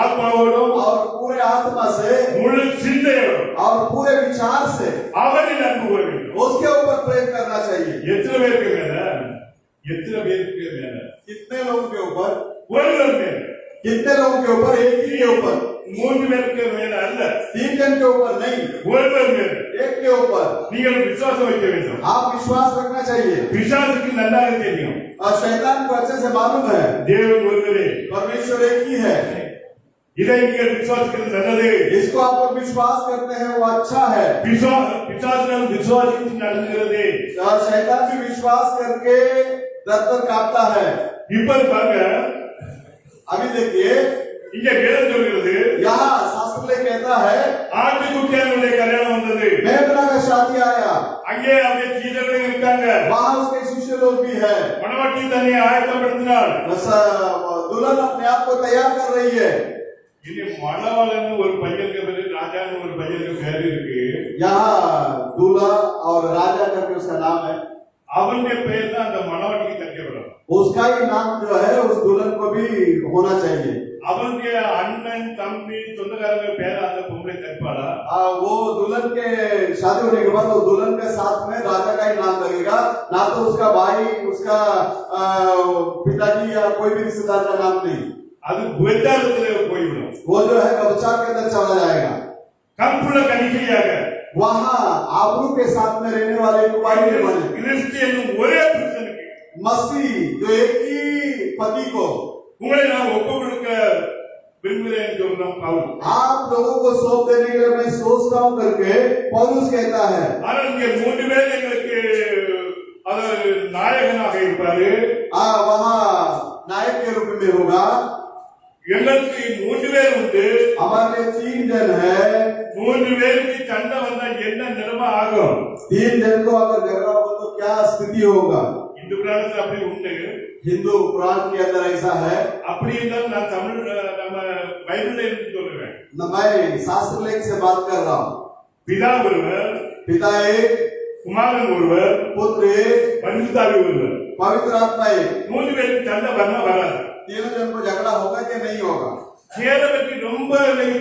ஆத்மாவோடும், और पूरे आत्मा से முழு சிந்தையோடும் और पूरे विचार से அவரில் அன்பு கூற வேண்டும். उसके ऊपर प्रेम करना चाहिए। எத்தனை பேருக்கு மேல? எத்தனை பேருக்கு மேல? कितने लोगों के ऊपर? ஒருவர் மேல. कितने लोगों के ऊपर? एक ही के ऊपर, மூன்று பேருக்கு மேல அல்ல, 3 जन के ऊपर नहीं, ஒருவர் மேல एक के ऊपर நீங்கள் விசுவாசம் வைக்க வேண்டும். आप विश्वास रखना चाहिए। பிசாசுக்கு நன்றாக தெரியும் और शैतान को अच्छे से मालूम है தேவன் ஒருவரே, परमेश्वर एक ही है। இதை நீங்கள் விசுவாசிக்கிறது நல்லது. इसको आप लोग विश्वास करते हैं वो अच्छा है। பிசாசுகள் விசுவாசித்து நடந்துகிறது. और शैतान भी विश्वास करके दर काटता है। இப்ப பாருங்க, अभी देखिए, இங்க வேதம் சொல்கிறது, यहाँ शास्त्र में कहता है, ஆட்டுக்குட்டியானுடைய கல்யாணம் வந்தது. मेमना का शादी आया, அங்கே அவருடைய சீடர்கள் இருக்காங்க. वहाँ उसके शिष्य लोग भी है। மணவாட்டி தன்னை ஆயத்தப்படுத்தினாள். बस दुल्हन अपने आप को तैयार कर रही है। இனி மணவாளன் ஒரு பையனுக்கு பேரு, ராஜான்னு ஒரு பையனுக்கு பேரு இருக்கு. यहाँ दूल्हा और राजा करके उसका नाम है। அவனுடைய பெயர் தான் அந்த மணவாட்டிக்கு தக்கப்படும். उसका ही नाम जो है उस दुल्हन को भी होना चाहिए। அவனுடைய அண்ணன் தம்பி சொந்தக்காரங்க பேர அந்த பொம்பளை தப்பாளா? वो दुल्हन के शादी होने के बाद वो दुल्हन के साथ में राजा का ही नाम लगेगा, ना तो उसका भाई, उसका पिताजी या कोई भी रिश्तेदार का नाम नहीं। அது விபச்சாரத்தில் போய்விடும். वो जो है व्यभिचार के अंदर चला जाएगा। கற்புள்ள கணிகையாக वहाँ आबरू के साथ में रहने वाले कुमारी के बने கிறிஸ்து என்னும் ஒரே புருஷனுக்கு मसीह जो एक ही पति को உங்களை நான் ஒப்பு கொடுக்க விரும்புகிறேன் சொல்றோம் பவுல். आप लोगों को सौंप देने के लिए मैं सोचता हूँ करके पौलुस कहता है। ஆனால் இங்கே மூன்று பேர் எங்களுக்கு அது நாயகனாக இருப்பாரு. वहाँ नायक के रूप में होगा। எங்களுக்கு மூன்று பேர் உண்டு. हमारे लिए 3 जन है। மூன்று பேருக்கு சண்டை வந்தா என்ன நிலைமை ஆகும்? 3 जन को अगर झगड़ा हो तो क्या स्थिति होगा? இந்த இந்து புராணத்துல அப்படி உண்டு. हिंदू कुरान के अंदर ऐसा है। அப்படி இருந்தாலும் நான் தமிழ் நம்ம பைபிள்ல இருந்து சொல்லுவேன். मैं शास्त्र लेख से बात कर रहा हूँ। பிதா ஒருவர், पिता एक, குமாரன் ஒருவர், पुत्र एक, பரிசுத்தாவி ஒருவர். पवित्र आत्मा एक। மூணு பேருக்கு சண்டை வராது. तीनों जन को झगड़ा होगा कि नहीं होगा? சேரை பற்றி ரொம்ப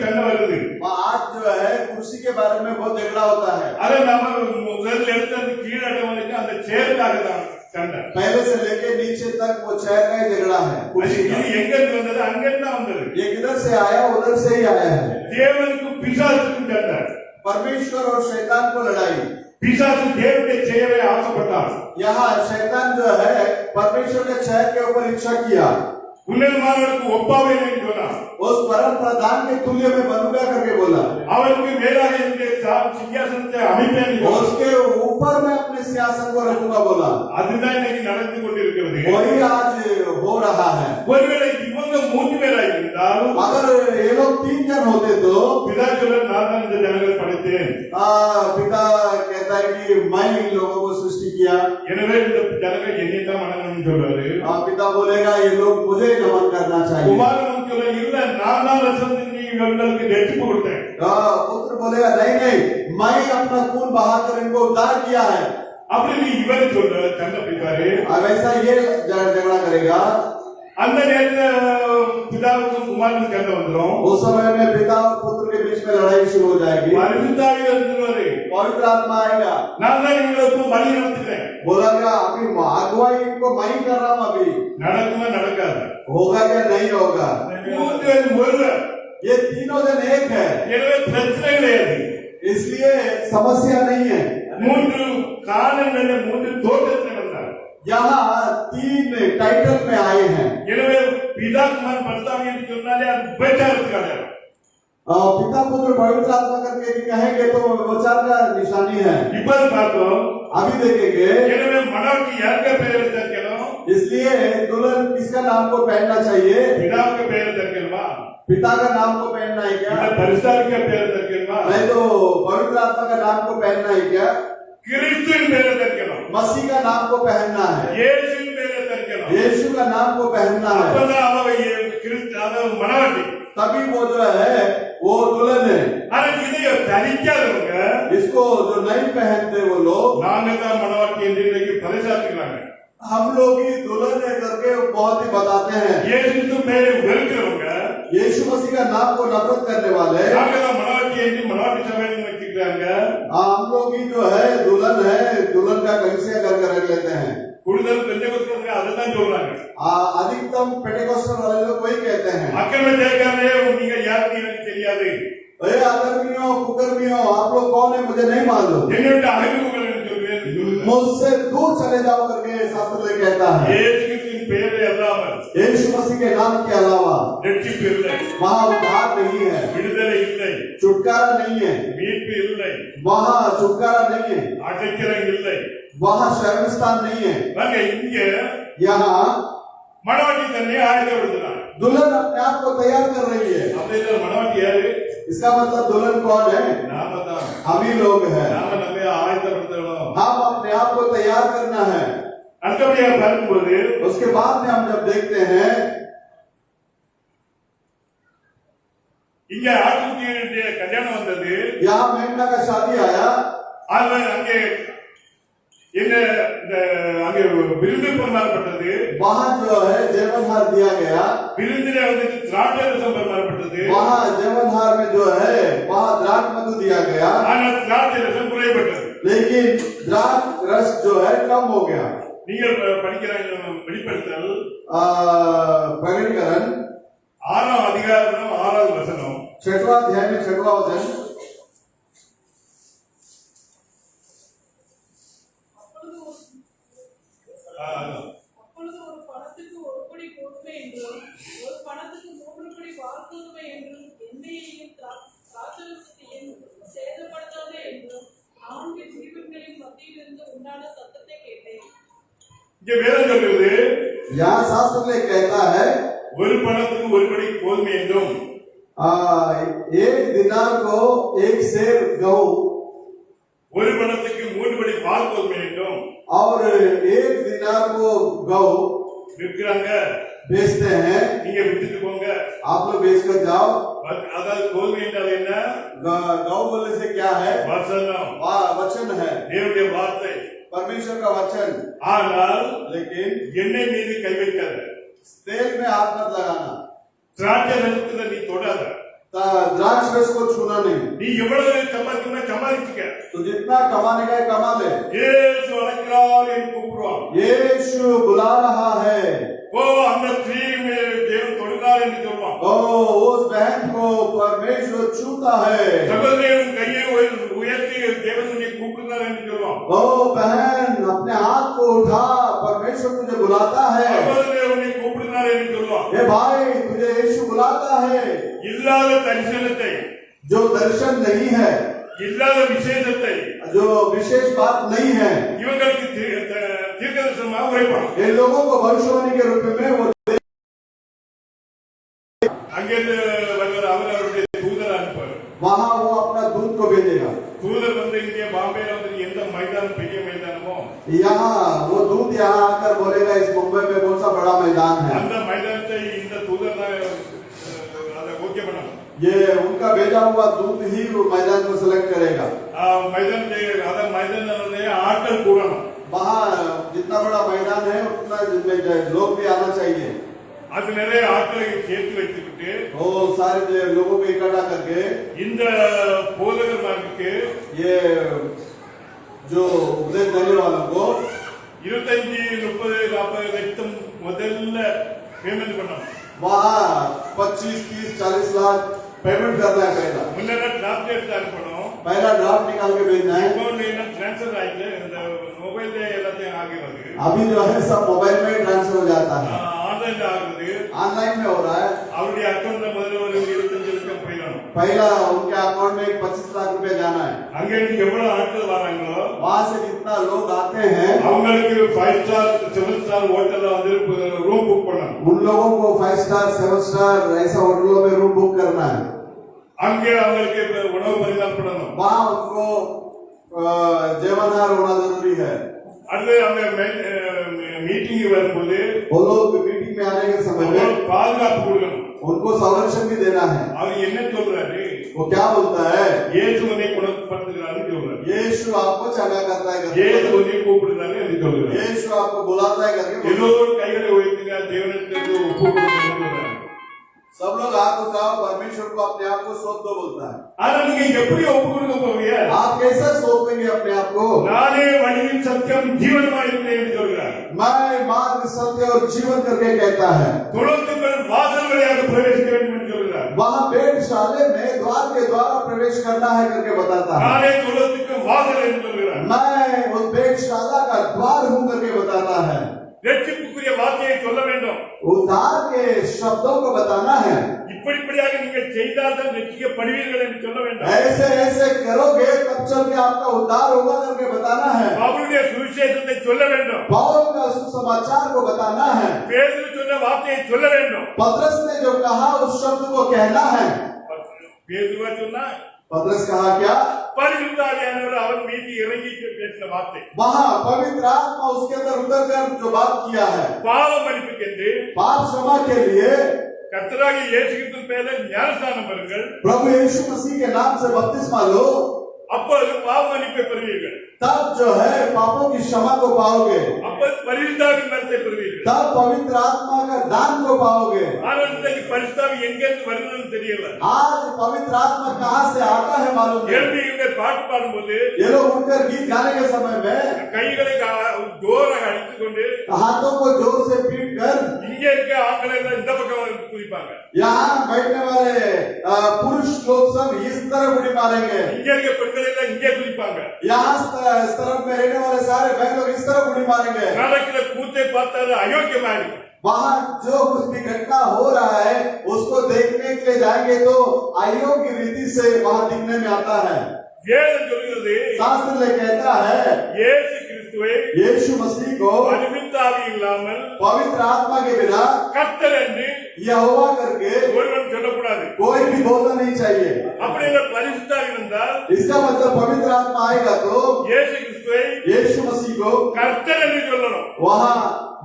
சண்டை வருது. आज जो है कुर्सी के बारे में बहुत झगड़ा होता है। அதை நம்ம முதல்ல எடுத்து அந்த கீழே வரைக்கும் அந்த சேருக்காக தான் சண்டை. पहले से लेके नीचे तक वो चेयर का झगड़ा है। இது எங்க இருந்து வந்தது? அங்க இருந்து தான் வந்தது. ये किधर से आया? उधर से ही आया है। தேவனுக்கும் பிசாசுக்கும் சண்டை. परमेश्वर और शैतान को लड़ाई। பிசாசு தேவனுடைய சேரை ஆசைப்பட்டான். यहाँ शैतान जो है परमेश्वर के चेयर के ऊपर इच्छा किया। உன்னதமானவருக்கு ஒப்பாவே என்று சொன்னான். उस परम प्रधान के तुल्य में बनूंगा करके बोला। அவருக்கு மேலாக என்னுடைய சிங்காசனத்தை அமைப்பேன். उसके ऊपर मैं अपने सिंहासन को रखूंगा बोला। அதுதான் இன்னைக்கு நடந்து கொண்டிருக்கிறது. वही आज हो रहा है। ஒருவேளை இவங்க மூன்று பேராக இருந்தால், अगर ये लोग तीन जन होते तो பிதா சொல்ல நான் தான் இந்த ஜனங்களை படைத்தேன். पिता कहता है कि मैं इन लोगों को सृष्टि किया। எனவே இந்த ஜனங்கள் என்னை தான் வணங்கணும்னு சொல்றாரு. पिता बोलेगा ये लोग मुझे नमन करना चाहिए। குமாரன் சொல்ல இல்ல நான் தான் ரசம் நீ இவர்களுக்கு ரட்சிப்பு கொடுத்தேன். पुत्र बोलेगा नहीं नहीं मैं अपना खून बहाकर इनको उद्धार किया है। அப்படின்னு இவரு சொல்ற சண்டை பிடிப்பாரு. वैसा ये झगड़ा करेगा। அந்த நேரத்துல பிதாவுக்கும் குமாரனுக்கும் சண்டை வந்துடும். उस समय में पिता और पुत्र के बीच में लड़ाई शुरू हो जाएगी। பரிசுத்தாவி வந்துருவாரு. पवित्र आत्मा आएगा। நான் தான் இவங்களுக்கு வழி நடத்துறேன். बोलेगा अभी अगुवाई इनको मैं ही कर रहा हूँ। अभी நடக்குமா நடக்காது? होगा क्या नहीं होगा? மூன்று பேரும் ஒருவர். ये तीनों जन एक है, எனவே பிரச்சனை கிடையாது. इसलिए समस्या नहीं है। மூன்று காலங்களில் மூன்று தோற்றத்தில் வந்தார். यहाँ तीन टाइटल में आए हैं। எனவே பிதா குமார் பரிசுத்தாவி என்று சொன்னாலே அது உபச்சாரத்துக்காக. पिता पुत्र पवित्र आत्मा करके कहेंगे तो विचार का निशानी है। இப்போது பார்த்தோம். अभी देखेंगे। எனவே மனோக்கு யாருக்கு பெயர் தக்கணும்? इसलिए दुल्हन किसका नाम को पहनना चाहिए? பிதாவுக்கு பெயர் தக்கணுமா? पिता का नाम को पहनना है क्या? இல்ல பரிசுத்தாவிக்கு பெயர் தக்கணுமா? नहीं तो पवित्र आत्मा का नाम को पहनना है क्या? கிறிஸ்துவின் பெயர் தக்கணும். मसीह का नाम को पहनना है। இயேசுவின் பெயர் தக்கணும். यीशु का नाम को पहनना है। அப்பதான் அவ கிறிஸ்து அதாவது மனவாட்டி. तभी वो जो है वो दुल्हन है। ஆனா இதைய தரிக்காதவங்க इसको जो नहीं पहनते वो लोग நாங்க தான் மனவாட்டி என்று இன்னைக்கு பரிசாத்துக்கிறாங்க. हम लोग ही दुल्हन है करके बहुत ही बताते हैं। இயேசு பெயரை வெறுக்கிறவங்க यीशु मसीह का नाम को नफरत करने वाले நாங்க தான் மனவாட்டி என்று மனவாட்டி சபைன்னு வச்சுக்கிறாங்க. हम लोग ही जो है दुल्हन का कलिसिया करके रख लेते हैं। கூடுதல் பெந்தேகோஸ்தலங்க அதுதான் சொல்றாங்க. अधिकतम पेंटेकोस्टल वाले लोग वही कहते हैं। அக்கிரம தேகாரே நீங்க யாருன்னு எனக்கு தெரியாது. अरे अधर्मियों कुकर्मियों आप लोग कौन है मुझे नहीं मालूम। என்னோட அழைப்புகள் என்று சொல்றேன். मुझसे दूर चले जाओ करके शास्त्र में कहता है। இயேசுவின் பெயரை அல்லாமல் यीशु मसीह के नाम के अलावा ரட்சிப்பு இல்லை, वहाँ उद्धार नहीं है, விடுதலை இல்லை, छुटकारा नहीं है, மீட்பு இல்லை, वहाँ छुटकारा नहीं है, அடைக்கலம் இல்லை. वहाँ शरण स्थान नहीं है। வாங்க இங்க यहाँ மனவாட்டி தன்னை ஆயத்தப்படுத்தினார். दुल्हन अपने आप को तैयार कर रही है। அப்படின்ற மனவாட்டி யாரு? इसका मतलब दुल्हन कौन है? நாம தான். हम ही लोग हैं। நாம நம்மை ஆயத்தப்படுத்தணும். हम अपने आप को तैयार करना है। அடுத்தபடியாக பார்க்கும்போது उसके बाद में हम जब देखते हैं இங்க ஆட்டுக்குட்டியுடைய கல்யாணம் வந்தது. यहाँ मेमना का शादी आया। அவர் அங்கே என்ன அங்கே விருந்து பரிமாறப்பட்டது. वहाँ जो है जेवनहार दिया गया। விருந்திலே வந்து திராட்சை ரசம் பரிமாறப்பட்டது. वहाँ जेवनहार में जो है वहाँ द्राक्ष मधु दिया गया। ஆனால் திராட்சை ரசம் குறைபட்டது. लेकिन द्राक्ष रस जो है कम हो गया। நீங்கள் படிக்கிற வெளிப்படுத்தல் प्रकटीकरण 6ஆம் அதிகாரம் 6வது வசனம். 6वां अध्याय में 6वां वचन। அப்பொழுது ஒரு பணத்துக்கு ஒரு படி கோதுமை என்றும் ஒரு பணத்துக்கு 3 படி வார்கோதுமை என்றும் எண்ணெயையும் திராட்சரசத்தையும் சேதப்படுத்தாதே என்றும் 4 ஜீவன்களின் மத்தியிலிருந்து உண்டான சத்தத்தை கேட்டேன். இங்க வேதம் சொல்லுது यहाँ शास्त्र में कहता है ஒரு பணத்துக்கு ஒரு படி கோதுமை என்றும் एक दिनार को एक सेर गेहूं ஒரு பணத்துக்கு 3 படி பால் கோதுமை வேண்டும் और 1 दिनार को गौ விற்கிறாங்க. बेचते हैं। நீங்க வித்துட்டு போங்க. आप लोग बेच कर जाओ। அதாவது கோதுமை என்றால் என்ன? गौ बोलने से क्या है? வசனம், वचन है, தேவனுடைய வார்த்தை, परमेश्वर का वचन। ஆனால் लेकिन எண்ணெய் மீது கை வைக்காத, तेल में हाथ मत लगाना, திராட்சை ரசத்தை நீ தொடாத, द्राक्ष रस को छूना नहीं। நீ எவ்வளவு சம்பாதிச்சுக்க, तो जितना कमाने का है कमा ले। இயேசு அழைக்கிறார் என்று கூப்பிடுவான். यीशु बुला रहा है। ஓ அந்த ஸ்திரீயை தேவன் தொடுகிறார் என்று சொல்வான். ओ उस बहन को परमेश्वर छूता है। சகோதரன் கையை உயர்த்தி தேவன் உன்னை கூப்பிடுகிறார் என்று சொல்வான். ओ बहन अपने हाथ को उठा, परमेश्वर तुझे बुलाता है। சகோதரன் உன்னை கூப்பிடுகிறார் என்று சொல்வான். ये भाई तुझे यीशु बुलाता है। இல்லாத தரிசனத்தை, जो दर्शन नहीं है, இல்லாத விசேஷத்தை जो विशेष बात नहीं है, இவங்களுக்கு தீர்க்கதரிசனமாக உரைப்பான். इन लोगों को भविष्यवाणी के रूप में वो அங்கிருந்து வருகிற அவர் அவருடைய தூதரை அனுப்புவார். वहां वो अपना दूत को भेजेगा। தூதர் வந்து இங்கே பாம்பேல வந்து எந்த மைதானம் பெரிய மைதானமோ यहाँ वो दूत यहाँ आकर बोलेगा इस मुंबई में कौन सा बड़ा मैदान है, அந்த மைதானத்தை இந்த தூதர் தான் அதை ஓகே பண்ணணும். ये उनका भेजा हुआ दूत ही वो मैदान को सिलेक्ट करेगा। மைதானத்தை அதை மைதானத்தை ஆட்கள் கூடணும். वहाँ जितना बड़ा मैदान है उतना लोग भी आना चाहिए। அது நிறைய ஆட்களை சேர்த்து வைத்துக்கிட்டு वो सारे लोगों को इकट्ठा करके இந்த போதகர்மாருக்கு ये जो उपदेश देने वालों को 25, 30, 40 லட்சம் முதல்ல பேமெண்ட் பண்ணணும். वहाँ 25, 30, 40 लाख पेमेंट करना है। முன்னெல்லாம் டிராப்ட் எடுத்து அனுப்பணும். पहला ड्राफ्ट निकाल के भेजना है। அக்கௌண்ட் என்ன டிரான்ஸ்ஃபர் ஆயிட்டு இந்த மொபைல் எல்லாத்தையும் ஆகி வருது. अभी जो है सब मोबाइल में ट्रांसफर हो जाता है, ஆன்லைன்ல ஆகுது. ऑनलाइन में हो रहा है। அவருடைய அக்கௌண்ட்ல முதல்ல ஒரு 25 லட்சம் போயிடணும். पहला उनके अकाउंट में 25 लाख रुपए जाना है। அங்க இருந்து எவ்வளவு ஆட்கள் வராங்களோ वहाँ से जितना लोग आते हैं அவங்களுக்கு 5 ஸ்டார் 7 ஸ்டார் ஹோட்டல்ல வந்து ரூம் புக் பண்ணணும். उन लोगों को 5 स्टार 7 स्टार ऐसा होटलों में रूम बुक करना है। அங்கே அவங்களுக்கு உணவு பரிமாறப்படணும் பண்ணணும். वहाँ उनको जेवनहार होना जरूरी है। அது அந்த மீட்டிங் வரும்போது वो लोग मीटिंग में आने के समय में பாதுகாப்பு கொடுக்கணும். उनको संरक्षण भी देना है। அவர் என்ன சொல்றாரு? वो क्या बोलता है? இயேசு உன்னை குணப்படுத்துகிறார்னு சொல்றாரு. यीशु आपको चंगा करता है करके, இயேசு உன்னை கூப்பிடுறாரு என்று சொல்றாரு. यीशु आपको बुलाता है करके எல்லோரும் கைகளை உயர்த்துங்க, தேவனுக்கு ஒப்பு கொடுங்க. सब लोग हाथ उठाओ, परमेश्वर को अपने आप को सौंप दो बोलता है। ஆனா நீங்க எப்படி ஒப்பு கொடுக்க போவீங்க? आप कैसे सौंपेंगे अपने आप को? நானே வழியும் சத்தியம் ஜீவனுமாய் இருக்கிறேன் என்று சொல்றார். मैं मार्ग सत्य और जीवन करके कहता है। துளத்துக்குள் வாசல் வழியாக பிரவேசிக்க வேண்டும் என்று சொல்றார். वहाँ भेड़शाले में द्वार के द्वारा प्रवेश करना है करके बताता है। நானே துளத்துக்கு வாசல் என்று சொல்றார். मैं उस भेड़शाला का द्वार हूँ करके बताता है। ரட்சிப்புக்குரிய வார்த்தையை சொல்ல வேண்டும். उद्धार के शब्दों को बताना है। இப்படியாக நீங்கள் செய்தால்தான் ரட்சிக்கப்படுவீர்கள் என்று சொல்ல வேண்டும். ऐसे ऐसे करोगे तब चल के आपका उद्धार होगा करके बताना है। அவருடைய சுவிசேஷத்தை சொல்ல வேண்டும். पौल का सुसमाचार को बताना है। பேதுரு சொன்ன வார்த்தையை சொல்ல வேண்டும். पतरस ने जो कहा उस शब्द को कहना है। பேதுருவா சொன்னா पतरस कहा क्या? பரிசுத்த ஆவியானவர் அவர் மீது இறங்கி பேசின வார்த்தை. वहाँ पवित्र आत्मा उसके अंदर उतर कर जो बात किया है, பாவ மன்னிப்புக்கென்று पाप क्षमा के लिए கர்த்தராகிய இயேசு கிறிஸ்துவின் பெயரில் ஞானஸ்நானம் பெறுங்கள். प्रभु यीशु मसीह के नाम से बपतिस्मा लो, அப்பொழுது பாவ மன்னிப்பை பெறுவீர்கள். तब जो है पापों की क्षमा को पाओगे, அப்பொழுது பரிசுத்தாவின் வரத்தை பெறுவீர்கள். तब पवित्र आत्मा का दान को पाओगे। ஆனால் இன்றைக்கு பரிசுத்தாவி எங்கிருந்து வருதுன்னு தெரியல. आज पवित्र आत्मा कहाँ से आता है मालूम नहीं। எழுதி இவங்க பாட்டு பாடும்போது ये लोग उठकर गीत गाने के समय में கைகளை ஜோராக அடித்துக் கொண்டு हाथों को जोर से पीट कर இங்க இருக்க ஆட்களை எல்லாம் இந்த பக்கம் குதிப்பாங்க. यहाँ बैठने वाले पुरुष लोग सब इस तरफ उड़ी मारेंगे, இங்க இருக்க பெண்கள் எல்லாம் இங்கே குதிப்பாங்க. यहाँ इस तरफ में रहने वाले सारे बहन लोग इस तरफ उड़ी मारेंगे। நடக்கிற கூத்தை பார்த்தாலும் அயோக்கியமா இருக்கு. वहाँ जो कुछ भी घटना हो रहा है उसको देखने के लिए जाएंगे तो अयोग्य रीति से वहाँ दिखने में आता है। வேதம் சொல்கிறது शास्त्र में कहता है இயேசு கிறிஸ்துவை यीशु मसीह को பரிசுத்த ஆவி இல்லாமல் पवित्र आत्मा के बिना கர்த்தர் என்று यहोवा करके ஒருவன் சொல்லக்கூடாது. कोई भी बोलना नहीं चाहिए। அப்படி இல்லை பரிசுத்த ஆவி இருந்தால் इसका मतलब पवित्र आत्मा आएगा तो இயேசு கிறிஸ்துவை यीशु मसीह को கர்த்தர் என்று சொல்லணும். वहाँ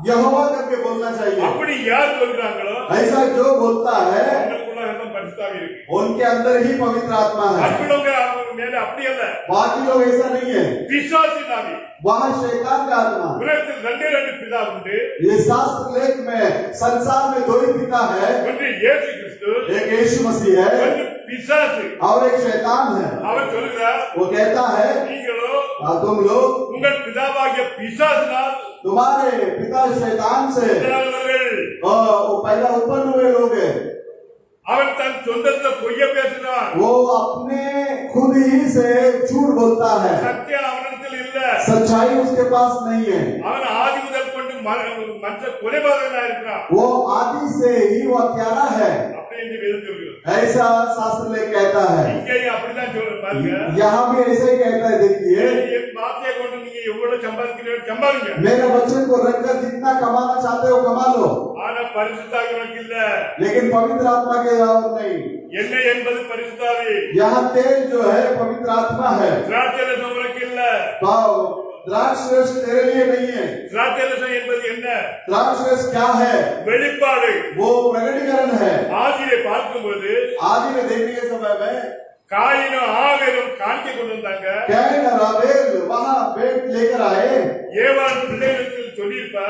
यहोवा करके बोलना चाहिए। அப்படி யார் சொல்றாங்களோ ऐसा जो बोलता है அவங்களுக்குள்ள எல்லாம் பரிசுத்த ஆவி இருக்கு. उनके अंदर ही पवित्र आत्मा है। மற்றவங்க அவங்க மேல அப்படி அல்ல. बाकी लोग ऐसा नहीं है। பிசாசின் ஆவி. वहाँ शैतान का आत्मा। உலகத்தில் ரெண்டு பிதா உண்டு. ये शास्त्र लेख में संसार में दो ही पिता है, ஒன்று இயேசு கிறிஸ்து, एक यीशु मसीह है ஒன்று பிசாசு. और एक शैतान है। அவர் சொல்கிறார் वो कहता है நீங்களோ तुम लोग உங்கள் பிதாவாகிய பிசாசினால் तुम्हारे पिता शैतान से பிறந்தவர்கள். वो पैदा उत्पन्न हुए लोग हैं। அவன் தன் சொந்தத்தை பொய்ய பேசினான். वो अपने खुद ही से झूठ बोलता है, சத்தியம் அவனிடத்தில் இல்ல. सच्चाई उसके पास नहीं है। அவன் ஆதி முதல் கொண்டு மற்ற கொலைபாதகனா இருக்கிறான். वो आदि से ही वो हत्यारा है, அப்படி என்று வேதம் சொல்கிறது. ऐसा शास्त्र लेख कहता है। இங்கேயும் அப்படிதான் சொல்ற பாருங்க. यहाँ भी ऐसे ही कहता है। देखिए என் வார்த்தையை கொண்டு நீங்க எவ்வளவு சம்பாதிக்கிறீர்கள் சம்பாதிங்க. मेरे वचन को रखकर जितना कमाना चाहते हो कमा लो, ஆனா பரிசுத்தாவி உனக்கு இல்ல. लेकिन पवित्र आत्मा के और नहीं। எண்ணெய் என்பது பரிசுத்தாவி. यहाँ तेल जो है पवित्र आत्मा है। திராட்சை ரசம் உனக்கு இல்ல. द्राक्ष रस तेरे लिए नहीं है। திராட்சை ரசம் என்பது என்ன? द्राक्ष रस क्या है? வெளிப்பாடு. वो प्रकटीकरण है। ஆதியை பார்க்கும்போது आदि में देखने के समय में காயினும் ஆவேலும் காணிக்கை கொண்டு வந்தாங்க. कैन और आबेल वहाँ भेंट लेकर आए। ஏவாள் பிள்ளைகளுக்கு சொல்லியிருப்பா,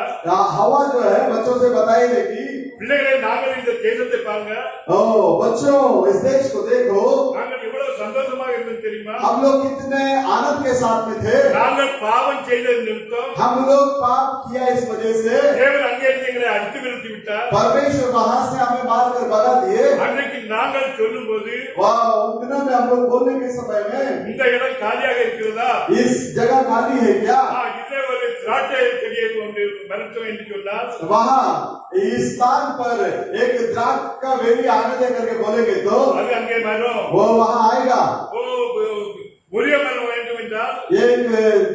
हवा जो है बच्चों से बताई कि பிள்ளைகளை நாங்கள் இந்த தேசத்தை பாருங்க, ओ बच्चों इस देश को देखो, நாங்கள் எவ்வளவு சந்தோஷமாக இருந்தது தெரியுமா? हम लोग कितने आनंद के साथ में थे। நாங்கள் பாவம் செய்த நிமித்தம் हम लोग पाप किया इस वजह से தேவன் அங்கே இருந்து எங்களை அடித்து விழுத்தி விட்டார். परमेश्वर वहां से हमें मार कर भगा दिए। அன்றைக்கு நாங்கள் சொல்லும் போது वाह, उन दिनों में हम लोग बोलने के समय में இந்த இடம் காலியாக இருக்கிறதா, इस जगह खाली है क्या, இதே ஒரு திராட்சை செடியை கொண்டு மருத்துவம் என்று சொன்னால் वहाँ इस स्थान पर एक द्राक्ष का वेली आने दे करके बोलेंगे तो அது அங்கே வரும். वो वहाँ आएगा। ஒலிவ மரம் வேண்டும் என்றால் एक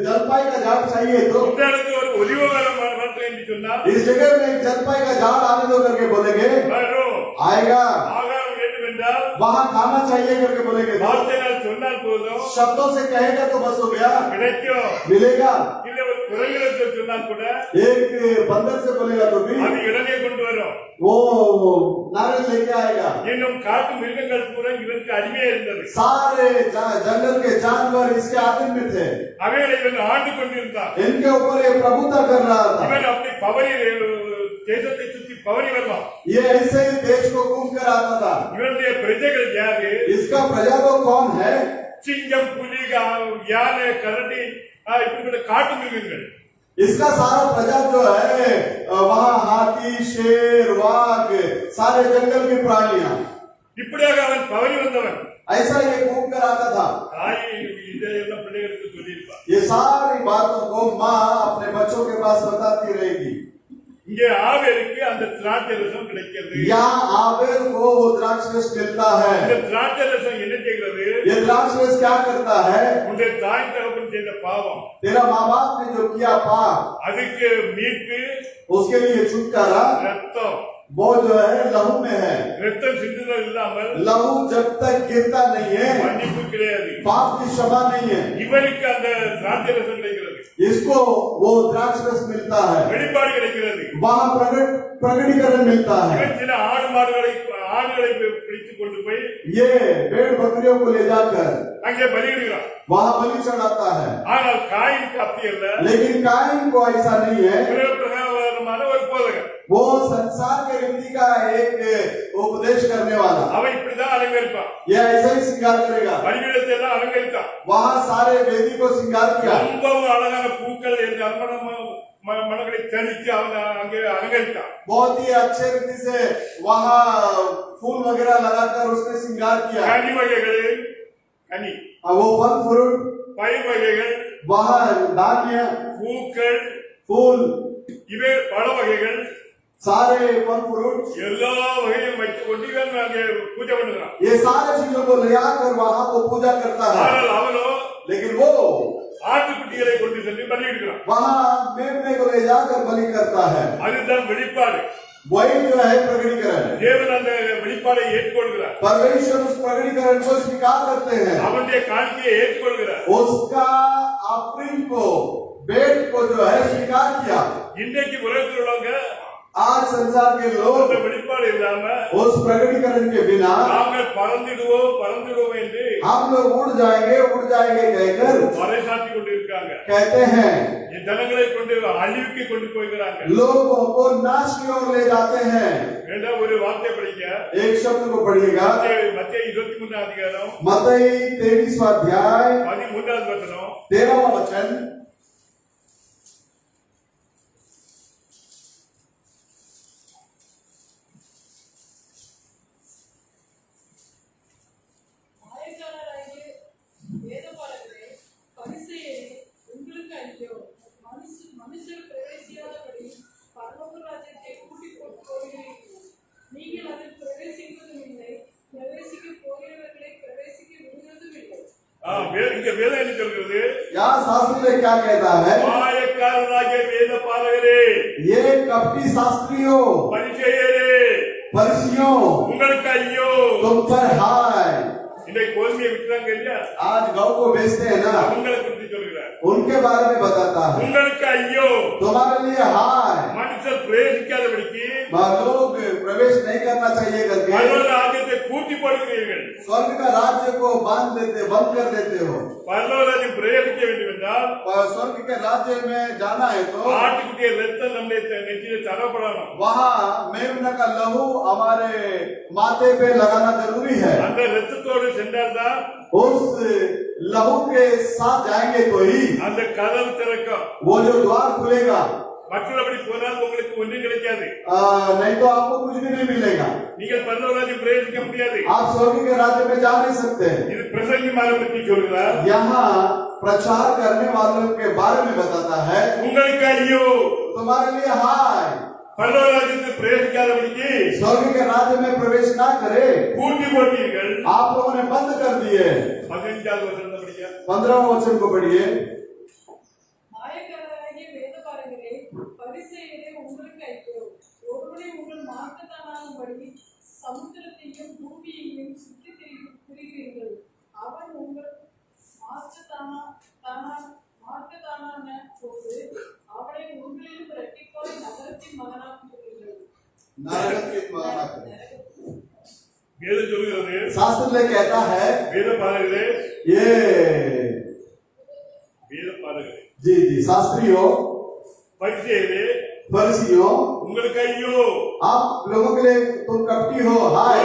जलपाई का झाड़ चाहिए तो இந்த இடத்துல ஒரு ஒலிவ மரம் வளர்த்தோம் என்று சொன்னால் इस जगह में एक जलपाई का झाड़ आने दो करके बोलेंगे வரும். आएगा। ஆகாரம் வேண்டும் என்றால் वहाँ खाना चाहिए करके बोलेंगे तो வார்த்தையால் சொன்னால் போதும் शब्दों से कहेगा तो बस हो गया, கிடைக்கும். मिलेगा। இல்ல ஒரு குரங்கிடத்தை சொன்னால் கூட एक बंदर से बोलेगा तो भी அது இடமே கொண்டு வரும். वो नारियल लेके आएगा। இன்னும் காட்டு மிருகங்கள் கூட இவருக்கு அடிமையா இருந்தது. सारे जंगल के जानवर इसके आधीन में थे, அவைகளை இவன் ஆண்டு கொண்டிருந்தான். इनके ऊपर ये प्रभुता कर रहा था। இவன் அப்படி பவனி தேசத்தை சுற்றி பவனி வரலாம். ये ऐसे ही देश को घूम कर आता था। இவனுடைய பிரஜைகள் யாரு? इसका प्रजा तो कौन है? சிங்கம், புலி, யானை, கரடி, இப்படிப்பட்ட காட்டு மிருகங்கள். इसका सारा प्रजा जो है वहाँ हाथी, शेर, वाघ, सारे जंगल की प्राणियां, இப்படியாக அவன் பவனி வந்தவன். ऐसा ये घूम कर आता था। தாய் இதெல்லாம் பிள்ளைகளுக்கு சொல்லியிருப்பான். ये सारी बातों को माँ अपने बच्चों के पास बताती रहेगी। இங்கே ஆவேலுக்கு அந்த திராட்சை ரசம் கிடைக்கிறது. यहाँ आबेल को वो द्राक्ष रस मिलता இந்த है। திராட்சை ரசம் என்ன செய்கிறது? ये द्राक्ष रस क्या करता है? உன்னுடைய தாய் தகப்பன் செய்த பாவம், तेरा माँ बाप ने जो किया पाप, அதுக்கு மீட்பு, उसके लिए छुटकारा ரத்தம். वो जो है लहू में है। ரத்தம் சிந்துதல் இல்லாமல் लहू जब तक गिरता नहीं है மன்னிப்பு கிடையாது. पाप की क्षमा नहीं है। இவனுக்கு அந்த திராட்சை ரசம் கிடைக்கிறது, इसको वो द्राक्ष रस मिलता है, வெளிப்பாடு கிடைக்கிறது. वहाँ प्रकटीकरण मिलता है। இவன் சில ஆடுகளை பிடித்துக் கொண்டு போய் ये भेड़ बकरियों को ले जाकर அங்கே பலியிடுகிறான். वहाँ बलि चढ़ाता है। ஆனால் காயினுக்கு அப்படி அல்ல. लेकिन कायन को ऐसा नहीं है। பிரகாரமான ஒரு போதகர், वो संसार के रीति का एक उपदेश करने वाला, அவன் இப்படிதான் அலங்கரிப்பான். ये ऐसा ही श्रृंगार करेगा। பலிபீடத்தை எல்லாம் அலங்கரித்தான். वहाँ सारे वेदी को श्रृंगार किया, ரொம்பவும் அழகான பூக்கள் என்று மனங்களை தெளித்து அவன் அங்கே அலங்கரித்தான். बहुत ही अच्छे रीति से वहाँ फूल वगैरह लगाकर उसने श्रृंगार किया। கனி வகைகளில் கனி, वो फल फ्रूट, பயிர் வகைகள், वहाँ धान्य, பூக்கள், फूल, இவை பழ வகைகள், सारे फल फ्रूट, எல்லா வகையும் வைத்துக் கொண்டு இவன் அங்கே பூஜை பண்ணுகிறான். ये सारे चीजों को ले आकर वहाँ वो पूजा करता है। ஆனால் அவனோ கொண்டு சென்று பலி எடுக்கிறான். वहाँ मेमने को ले जाकर बलि करता है। அதுதான் வெளிப்பாடு. वही जो है प्रकटीकरण। தேவன் அந்த வெளிப்பாடை ஏற்றுக்கொள்கிறார். परमेश्वर उस प्रकटीकरण को स्वीकार करते हैं। அவனுடைய காணிக்கையை ஏற்றுக்கொள்கிறார். उसका ऑफरिंग को, भेंट को जो है स्वीकार किया। இன்றைக்கு உலகத்தில் உள்ளவங்க आज संसार के लोग அந்த வெளிப்பாடு இல்லாம उस प्रकटीकरण के बिना நாங்கள் பறந்துடுவோம் என்று हम लोग उड़ जाएंगे कहकर பறைசாற்றி கொண்டிருக்காங்க. कहते हैं। இந்த ஜனங்களை கொண்டு அழிவுக்கு கொண்டு போகிறாங்க. लोगों को नाश की ओर ले जाते हैं। வேண்டாம், ஒரு வார்த்தை படிங்க. एक शब्द को पढ़िएगा। மத்தேயு 23 அதிகாரம் मत्ती 23वां अध्याय 13வது வசனம். 13वां वचन। மாயக்காரராகிய வேதபாரகரே, பரிசேயரே, உங்களுக்கு ஐயோ! மனுஷர் பிரவேசியாதபடி பரலோக ராஜ்யத்தை கூட்டிக் கொண்டு போகிறீர்கள். நீங்கள் அதில் பிரவேசிப்பதும் இல்லை, பிரவேசிக்க போகிறவர்களை பிரவேசிக்க விடுவதும் இல்லை. இங்க வேதம் என்ன சொல்கிறது? यहाँ शास्त्र में क्या कहता है? மாயக்காரராகிய வேத பாரகரே, ये कपटी शास्त्रियों, பரிசேயரே, फरीसियों, உங்களுக்கு ஐயோ! तुम पर हाय। இன்றைக்கு கோதுமையை விற்றாங்க இல்லையா? आज गौ को बेचते हैं ना, உங்களை குறித்து சொல்கிறார். उनके बारे में बताता है। உங்களுக்கு ஐயோ! तुम्हारे लिए हाय। மனுஷர் பிரவேசிக்காதபடிக்கு लोग प्रवेश नहीं करना चाहिए करके பரலோக ராஜ்யத்தை பூட்டி போடுகிறீர்கள். स्वर्ग का राज्य को बंद कर देते हो। பரலோக ராஜ்யம் பிரவேசிக்க வேண்டும் என்றால் स्वर्ग के राज्य में जाना है तो ஆட்டுக்குட்டிய ரத்தம் நம்முடைய நெற்றியில தடவப்படணும். वहाँ मेमना का लहू हमारे माथे पे लगाना जरूरी है। அந்த ரத்தத்தோடு சென்றால்தான் उस लहू के साथ जाएंगे तो ही அந்த கதவு திறக்கும். वो जो द्वार खुलेगा। மற்றபடி போனால் உங்களுக்கு ஒன்றும் கிடைக்காது. नहीं तो आपको कुछ भी नहीं मिलेगा। நீங்கள் பரலோக ராஜ்யம் பிரவேசிக்க முடியாது. आप स्वर्ग के राज्य में जा नहीं सकते। இது பிரசங்கிமாரை பற்றி சொல்கிறார். यहाँ प्रचार करने वालों के बारे में बताता है। உங்களுக்கு ஐயோ! तुम्हारे लिए हाय। பரலோக ராஜ்யத்தை பிரவேசிக்காதபடிக்கு स्वर्ग के राज्य में प्रवेश ना करे, பூட்டி போட்டீர்கள். आप लोगों ने बंद कर दिए। 15வது வசனம் படிங்க. 15वां वचन को पढ़िए। மாயக்காரராகிய வேதபாரகரே, பரிசேயரே, உங்களுக்கு ஐயோ! ஒருவனை உங்கள் மார்க்கத்தானாகும்படி சமுத்திரத்தையும் பூமியையும் சுற்றி திரிகிறீர்கள். அவன் உங்கள் மார்க்கத்தானான போது அவனை உங்களிலும் இரட்டிப்பாய் நகரத்தின் மகனாக்குகிறீர்கள். வேதம் சொல்கிறது, शास्त्र में कहता है, வேத பாரகரே, ये வேத பாரகரே, जी शास्त्रियों, பரிசேயரே, फरीसियों, உங்களுக்கு ஐயோ! आप लोगों के लिए तुम कपटी हो। हाय।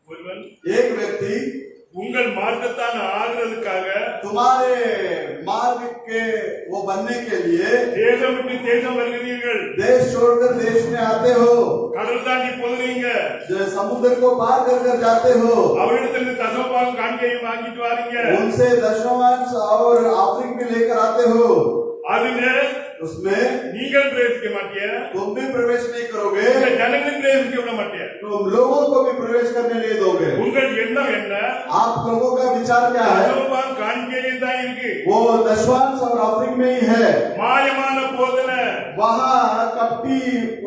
ஒருவன் एक व्यक्ति உங்கள் மார்க்கத்தான் ஆகிறதுக்காக तुम्हारे मार्ग के वो बनने के लिए தேசம் விட்டு தேசம் வருகிறீர்கள். देश छोड़कर देश में आते हो, கடல் தாண்டி போகிறீங்க. जो समुद्र को पार कर जाते हो, அவரிடத்திலிருந்து தசமபாகம் காணிக்கையை வாங்கிட்டு வாரீங்க. उनसे दशमांश और ऑफरिंग भी लेकर आते हो। அதுல उसमें நீங்கள் பிரவேசிக்க மாட்டிய, तुम भी प्रवेश नहीं करोगे, ஜனங்களுக்கு பிரவேசிக்க விட மாட்டிய. तुम लोगों को भी प्रवेश करने नहीं दोगे। உங்கள் எண்ணம் என்ன? आप लोगों का विचार क्या है? தசமபாகம் காணிக்கையிலே தான் இருக்கு. वो दशमांश और ऑफरिंग में ही है। மாயமான போதனை, वहाँ कपटी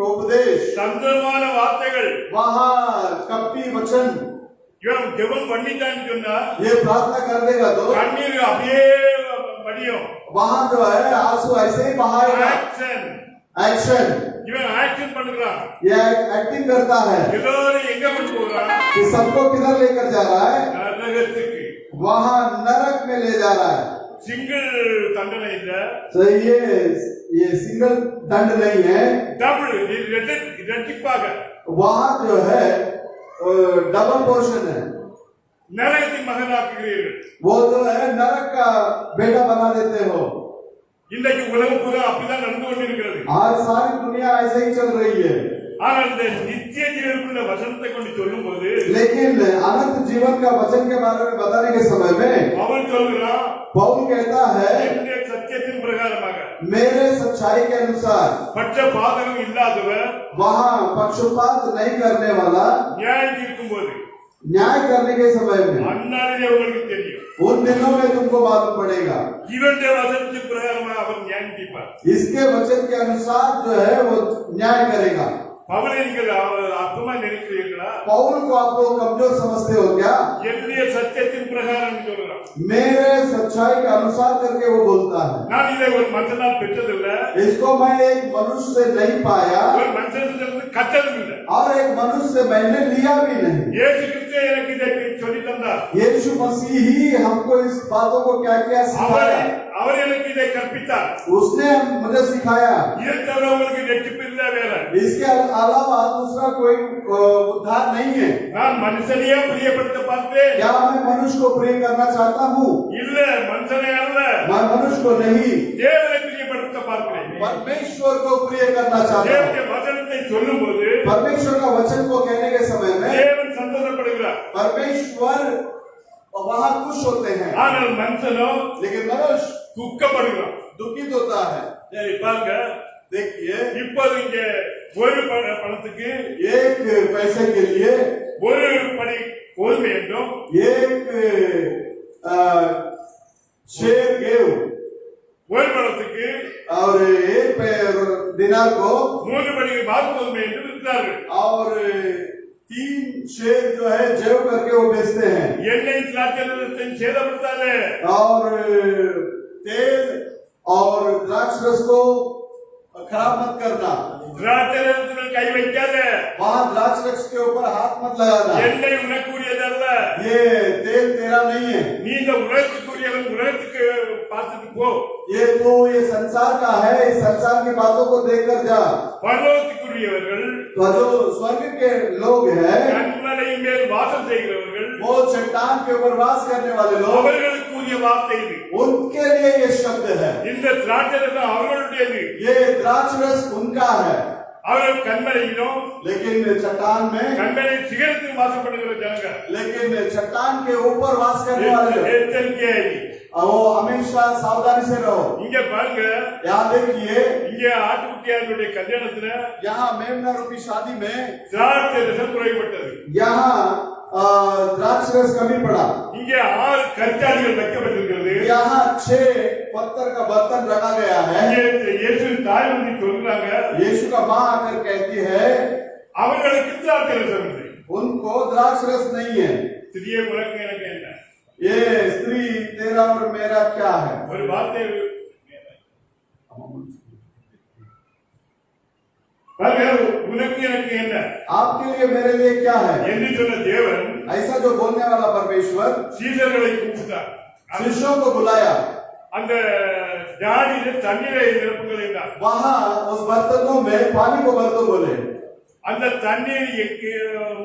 उपदेश, தந்திரமான வார்த்தைகள். वहाँ कपटी वचन। இவன் ஜெபம் பண்ணிட்டான்னு சொன்னா ये प्रार्थना कर देगा तो கண்ணீர் அப்படியே வடியும். वहाँ जो है आंसू ऐसे ही बहाएगा। ஆக்ஷன். एक्शन, இவன் ஆக்ஷன் பண்ணுகிறான். ये एक्टिंग करता है எல்லாரும் எங்க கொண்டு போகிறான்? कि सबको किधर लेकर जा रहा है? நரகத்துக்கு. वहाँ नरक में ले जा रहा है। சிங்கிள் தண்டனை இல்ல, तो ये सिंगल दंड नहीं है, டபுள் இரட்டிப்பாக वहाँ जो है डबल पोर्शन है। நரகத்தின் மகனாக்குகிறீர்கள். वो जो है नरक का बेटा बना देते हो। இன்றைக்கு உலகம் பூரா அப்படிதான் நடந்து கொண்டிருக்கிறது. आज सारी दुनिया ऐसे ही चल रही है। ஆனால் இந்த நித்திய ஜீவனுக்குள்ள வசனத்தை கொண்டு சொல்லும் போது लेकिन अनंत जीवन का वचन के बारे में बताने के समय में அவன் சொல்கிறான், पौल कहता है, என்னுடைய சத்தியத்தின் பிரகாரமாக मेरे सच्चाई के अनुसार பட்ச பாதகம் இல்லாதவர் वहाँ पक्षपात नहीं करने वाला நியாயம் தீர்க்கும் போது न्याय करने के समय में அந்நாளிலே உங்களுக்கு தெரியும் उन दिनों में तुमको मालूम पड़ेगा இவருடைய வசனத்தின் பிரகாரமா அவர் நியாயம் தீர்ப்பார் इसके वचन के अनुसार जो है वो न्याय करेगा பவுலை நீங்கள் அற்பமா நினைக்கிறீர்களா पौल को आप लोग कमजोर समझते हो क्या என்னுடைய சத்தியத்தின் பிரகாரம் சொல்றான் मेरे सच्चाई के अनुसार करके वो बोलता है நான் இதை ஒரு மனுஷனால் பெற்றதில்லை इसको मैं एक मनुष्य से नहीं पाया ஒரு மனுஷனிடமிருந்து கற்றதும் இல்லை और एक मनुष्य से मैंने लिया भी नहीं இயேசு கிறிஸ்து எனக்கு இதை சொல்லி தந்தார் यीशु मसीह ही हमको इस बातों को क्या क्या सिखाया அவர் எனக்கு இதை கற்பித்தார் उसने मुझे सिखाया இதை தவிர உங்களுக்கு ரட்சிப்பு இல்லை வேற इसके अलावा दूसरा कोई उद्धार नहीं है நான் மனுஷனையே பிரியப்படுத்த பார்த்தேன் क्या मैं मनुष्य को प्रिय करना चाहता हूँ இல்ல மனுஷனை அல்ல मैं मनुष्य को नहीं தேவனை பிரியப்படுத்த பார்க்கிறேன் परमेश्वर को प्रिय करना चाहता हूँ தேவனுடைய வசனத்தை சொல்லும்போது परमेश्वर का वचन को कहने के समय में தேவன் சந்தோஷப்படுகிறார் परमेश्वर वहाँ खुश होते हैं ஆனால் மனுஷனோ लेकिन मनुष्य துக்கப்படுகிறான் दुखित होता है சரி பாருங்க देखिए இப்போது இங்க ஒரு பணத்துக்கு एक पैसे के लिए ஒரு படி கோதுமை என்றும் एक शेर गेहूं ஒரு பணத்துக்கு और एक दिनार को மூன்று படி பால் கோதுமை என்று விற்றார்கள் और 3 शेर जो है जेव करके वो बेचते हैं எண்ணெய் திராட்சை சேதப்படுத்தாது और तेल और द्राक्ष रस को खराब मत करना திராட்சை ரசத்தில் கை வைக்காத वहाँ द्राक्ष रस के ऊपर हाथ मत लगाना எண்ணெய் உனக்குரியதல்ல ये तेल तेरा नहीं है நீ இந்த உலகத்துக்குரியவன் உலகத்துக்கு பார்த்துட்டு போ ये तो ये संसार का है इस संसार की बातों को देखकर जा பரலோகத்துக்குரியவர்கள் तो जो स्वर्ग के लोग हैं கண்மலையின் மேல் வாசம் செய்கிறவர்கள் वो चट्टान के ऊपर वास करने वाले लोग அவர்களுக்குரிய வார்த்தை இது उनके लिए ये शब्द है இந்த திராட்சை ரசம் அவர்களுடையது ये द्राक्ष रस उनका है அவர்கள் கண்மலையிலும் लेकिन चट्टान में கண்மலை சிகரத்தில் வாசப்படுகிற ஜனங்க लेकिन चट्टान के ऊपर वास करने वाले लोग எச்சரிக்கையாகி वो हमेशा सावधानी से रहो இங்க பாருங்க यहाँ देखिए இங்க ஆட்டுக்குட்டியாருடைய கல்யாணத்துல यहाँ मेमना रूपी शादी में திராட்சை ரசம் குறைபட்டது यहाँ द्राक्ष रस कमी पड़ा இங்க 6 கற்காடிகள் வைக்கப்பட்டிருக்கிறது यहाँ 6 पत्थर का बर्तन रखा गया है இங்கே இயேசு தாய் வந்து சொல்றாங்க यीशु का माँ आकर कहती है அவர்களுக்கு திராட்சை ரசம் இல்லை उनको द्राक्ष रस नहीं है ஸ்திரியே உனக்கு எனக்கு என்ன ये स्त्री तेरा और मेरा क्या है ஒரு வார்த்தை பாருங்க உனக்கு எனக்கு என்ன आपके लिए मेरे लिए क्या है என்று சொன்ன தேவன் ऐसा जो बोलने वाला परमेश्वर சீசர்களை கூப்பிட்டார் शिष्यों को बुलाया அந்த ஜாடியில தண்ணீரை நிரப்புங்கள் என்றார் वहाँ उस बर्तनों में पानी को भर दो बोले அந்த தண்ணீர்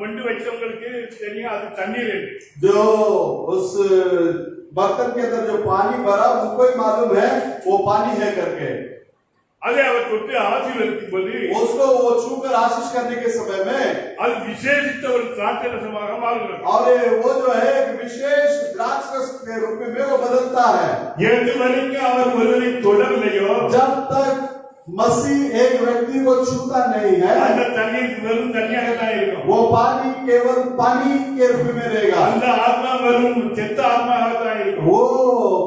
மண்டு வச்சவங்களுக்கு தெரியும் அது தண்ணீர் என்று जो उस बर्तन के अंदर जो पानी भरा उनको ही मालूम है वो पानी है करके அதை அவர் தொட்டு ஆசீர்வதிக்கும் போது उसको वो छूकर आशीष करने के समय में அது விசேஷித்த ஒரு திராட்சை ரசமாக மாறுகிறது और वो जो है एक विशेष द्राक्ष रस के रूप में वो बदलता है எது வரைக்கும் அவர் ஒருவரை தொடரலையோ जब तक मसीह एक व्यक्ति को छूता नहीं அந்த है தண்ணீர் வெறும் தண்ணியாக தான் இருக்கும் वो पानी केवल पानी के रूप में रहेगा அந்த ஆத்மா வெறும் செத்த ஆத்மாக தான் இருக்கும் वो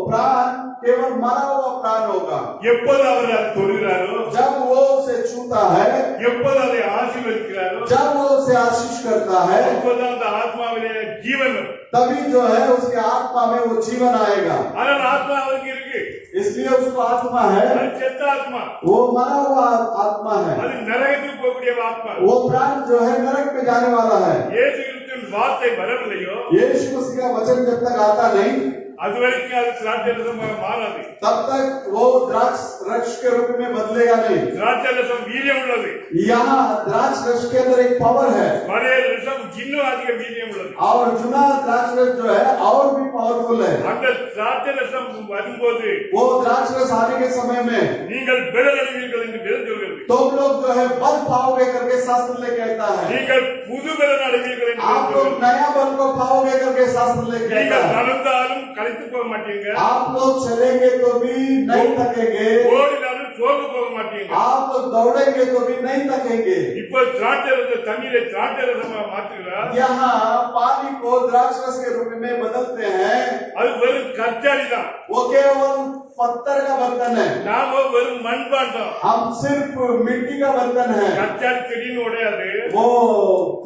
प्राण केवल मरा हुआ प्राण होगा எப்போது அவர் அதை தொடுகிறாரோ जब वो उसे छूता है எப்போது அதை ஆசீர்வதிக்கிறாரோ जब वो उसे आशीष करता है அப்போது அந்த ஆத்மாவிலே ஜீவன் तभी जो है उसके आत्मा में वो जीवन आएगा ஆனால் ஆத்மா அவருக்கு இருக்கு इसलिए उसको आत्मा है அது செத்த ஆத்மா वो मरा हुआ आत्मा है அது நரகத்துக்கு போகக்கூடிய ஆத்மா वो प्राण जो है नरक में जाने वाला है இயேசு கிறிஸ்துவின் வார்த்தை வரவில்லையோ यीशु मसीह का वचन जब तक आता नहीं அது வரைக்கும் அது திராட்சை ரசமாக மாறாது तब तक वो द्राक्ष रस के रूप में बदलेगा नहीं திராட்சை ரசம் வீரியம் உள்ளது यहाँ द्राक्ष रस के अंदर एक पावर है பழைய ரசம் இன்னும் அதிக வீரியம் உள்ளது और जुना द्राक्ष रस जो है और भी पावरफुल है அந்த திராட்சை ரசம் வரும்போது वो द्राक्ष रस आने के समय में நீங்கள் பெடல் அடைவீர்கள் என்று வேதம் சொல்கிறது तुम लोग जो है बल पाओगे करके शास्त्र ले कहता है நீங்கள் புது பெடல் அடைவீர்கள் என்று आप வேதம் लोग சொல்கிறது नया बल को पाओगे करके शास्त्र ले कहता நீங்கள் है நடந்தாலும் களைத்து போக மாட்டீங்க आप लोग चलेंगे तो भी नहीं थकेंगे ஓடினாலும் சோர்ந்து போக மாட்டீங்க. आप दौड़ेंगे तो भी नहीं थकेंगे। இப்ப திராட்சை ரச தண்ணீரை திராட்சை ரசமா மாத்துகிறார். यहाँ पानी को द्राक्ष रस के रूप में बदलते हैं। அது வெறும் கற்சாடி தான். वो केवल पत्थर का बर्तन है, நாம வெறும் மண்பாண்டம். हम सिर्फ मिट्टी का बर्तन है। கற்சாடி திடீர்னு உடையாது. वो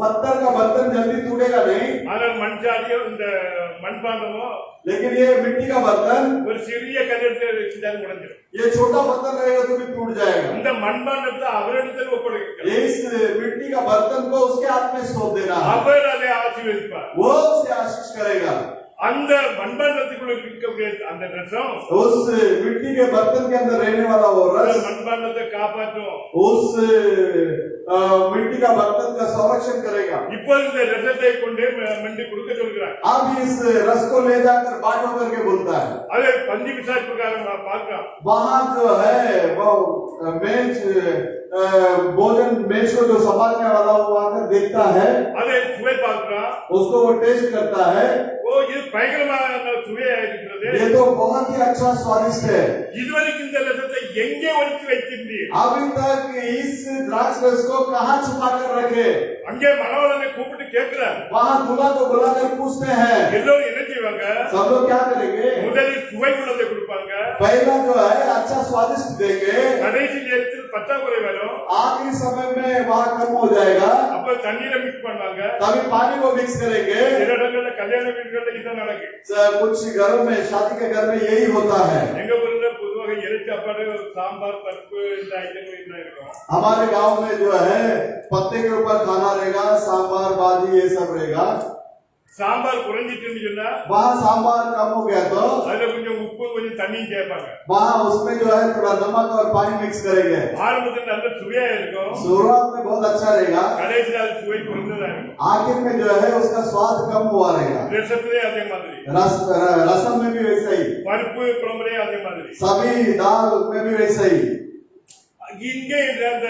पत्थर का बर्तन जल्दी टूटेगा नहीं, ஆனால் மண்சாடியோ இந்த மண்பாண்டமோ लेकिन ये मिट्टी का बर्तन, ஒரு சிறிய கல்லெடுத்து வச்சுட்டாலும் உடைஞ்சிடும். ये छोटा बर्तन रहेगा तो भी टूट जाएगा। இந்த மண்பாண்டத்தை அவரிடத்தில் ஒப்படைக்க इस मिट्टी का बर्तन को उसके हाथ में सौंप देना है, அவர் அதை ஆசீர்வதிப்பார். वो उसे आशीष करेगा। அந்த மண்பாண்டத்துக்குள்ள இருக்கக்கூடிய அந்த ரசம் उस मिट्टी के बर्तन के अंदर रहने वाला वो அந்த रस மண்பாண்டத்தை காப்பாற்றும். उस मिट्टी का बर्तन का संरक्षण करेगा। இப்போ இந்த ரசத்தை கொண்டே மண்டி கொடுக்க சொல்கிறார். अब इस रस को ले जाकर बांटो करके बोलता है। அதை பந்தி விசாரிப்புக்காரன் பார்க்கலாம். वहाँ जो है वो मेज भोजन मेज को जो संभालने वाला वो आकर देखता है, அதை சுவை பார்க்கிறான். उसको वो टेस्ट करता है। ஓ இது பயங்கரமான சுவையா இருக்கிறது. ये तो बहुत ही अच्छा स्वादिष्ट है। இதுவரைக்கும் இந்த ரசத்தை எங்கே ஒழித்து வைத்திருந்தீர்? अभी तक इस द्राक्ष रस को कहाँ छुपा कर रखे? அங்கே மணவாளனை கூப்பிட்டு கேட்கிறார். वहाँ दूल्हा को बुलाकर पूछते हैं। எல்லோரும் என்ன செய்வாங்க? सब लोग क्या करेंगे? முதலில் சுவை உள்ளதை கொடுப்பாங்க. पहला जो है अच्छा स्वादिष्ट देंगे, கடைசி நேரத்தில் பற்றாக்குறை வரும். आखिरी समय में वहाँ कम हो जाएगा, அப்ப தண்ணீரை மிக்ஸ் பண்ணுவாங்க. तभी पानी को मिक्स करेंगे। சில இடங்கள்ல கல்யாண வீடுகள்ல இதான் நடக்கு. कुछ घरों में शादी के घर में यही होता है। எங்க ஊர்ல பொதுவாக இறைச்சி சாப்பாடு சாம்பார் பருப்பு இந்த ஐட்டங்கள் இதுதான் இருக்கும். हमारे गांव में जो है पत्ते के ऊपर खाना रहेगा, सांबार भाजी ये सब रहेगा। சாம்பார் குறைஞ்சிட்டுன்னு சொன்னா वहाँ सांबार कम हो गया तो அதுல கொஞ்சம் உப்பு கொஞ்சம் தண்ணியும் சேர்ப்பாங்க. वहाँ उसमें जो है थोड़ा नमक और पानी मिक्स करेंगे। ஆரம்பத்துல நல்ல சுவையா இருக்கும். शुरुआत में बहुत अच्छा रहेगा, கடைசியில் அது சுவை குறைந்ததா இருக்கும். आखिर में जो है उसका स्वाद कम हुआ रहेगा। ரசத்திலே அதே மாதிரி, रसम में भी वैसा ही, பருப்பு குழம்புலே அதே மாதிரி. सभी दाल में भी वैसा ही। இங்கே அந்த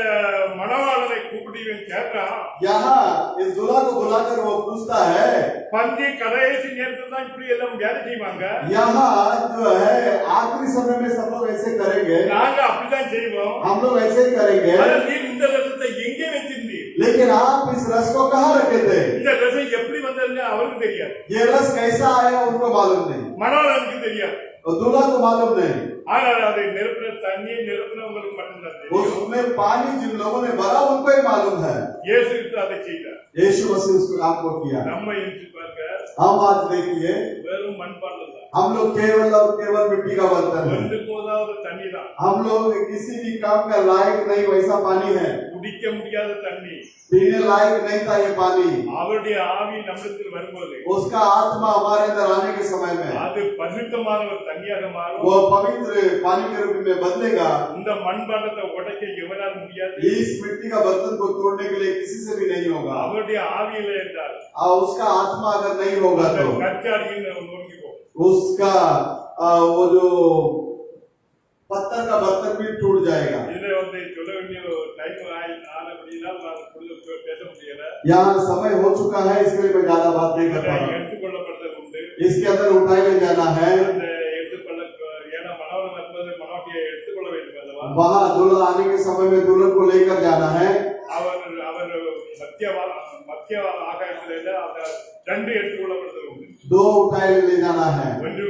மணவாளனை கூப்பிட்டு இவன் கேட்கிறான். यहाँ इस दूल्हा को बुलाकर वो पूछता है, பந்தி கடைசி நேரத்துல தான் இப்படி எல்லாம் வேலை செய்வாங்க. यहाँ जो है आखिरी समय में सब लोग ऐसे करेंगे, நாங்க அப்படிதான் செய்வோம். हम लोग ऐसे ही करेंगे। ஆனால் நீ இந்த ரசத்தை எங்கே வச்சிருந்தீர்? लेकिन आप इस रस को कहाँ रखे थे? இந்த ரசம் எப்படி வந்ததுன்னு அவருக்கு தெரியாது. ये रस कैसा आया उनको मालूम नहीं, மணவாளனுக்கு தெரியாது. और दूल्हा को मालूम नहीं। ஆனால் அதை நிரப்பின தண்ணியை நிரப்பினவங்களுக்கு மட்டும்தான் தெரியும். उसमें पानी जिन लोगों ने भरा उनको ही मालूम है। இயேசு கிறிஸ்து அதை செய்தார். यीशु मसीह उस काम को किया। நம்ம யோசிச்சு பாருங்க, हम आज देखिए, வெறும் மண்பாண்டம் தான். हम लोग केवल और केवल मिट्टी का बर्तन है। வந்து போதாத தண்ணி தான். हम लोग किसी भी काम का लायक नहीं वैसा पानी है, குடிக்க முடியாத தண்ணி. पीने लायक नहीं था ये पानी। அவருடைய ஆவி நம்மிடத்தில் வரும்போது उसका आत्मा हमारे अंदर आने के समय में அது பரிசுத்தமான ஒரு தண்ணியாக மாறும். वो पवित्र पानी के रूप में बदलेगा। இந்த மண்பாண்டத்தை உடைக்க எவரால் முடியாது. इस मिट्टी का बर्तन को तोड़ने के लिए किसी से भी नहीं होगा। அவருடைய ஆவியில என்றால் और उसका आत्मा अगर नहीं होगा அந்த तो கற்காடியின் நோக்கி போகும். उसका वो जो पत्थर का बर्तन भी टूट जाएगा। இதுல வந்து சொல்ல வேண்டிய டைம் ஆனபடினால் நான் கொஞ்சம் பேச முடியல. यहाँ समय हो चुका है, इसके लिए मैं ज्यादा बात नहीं कर இதை पा रहा। எடுத்துக்கொள்ளப்பட்டது உண்டு. इसके अंदर उठाए ले जाना है। அந்த எடுத்துக்கொள்ள ஏன்னா மனோரம என்பது மனோட்டியை எடுத்துக்கொள்ள வேண்டும் அல்லவா? वहाँ दुल्हा आने के समय में दुल्हन को लेकर जाना है। அவர் மத்திய ஆகாயத்தில அந்த ரெண்டு எடுத்துக்கொள்ளப்பட்டது உண்டு. दो उठाए ले जाना है, ஒன்று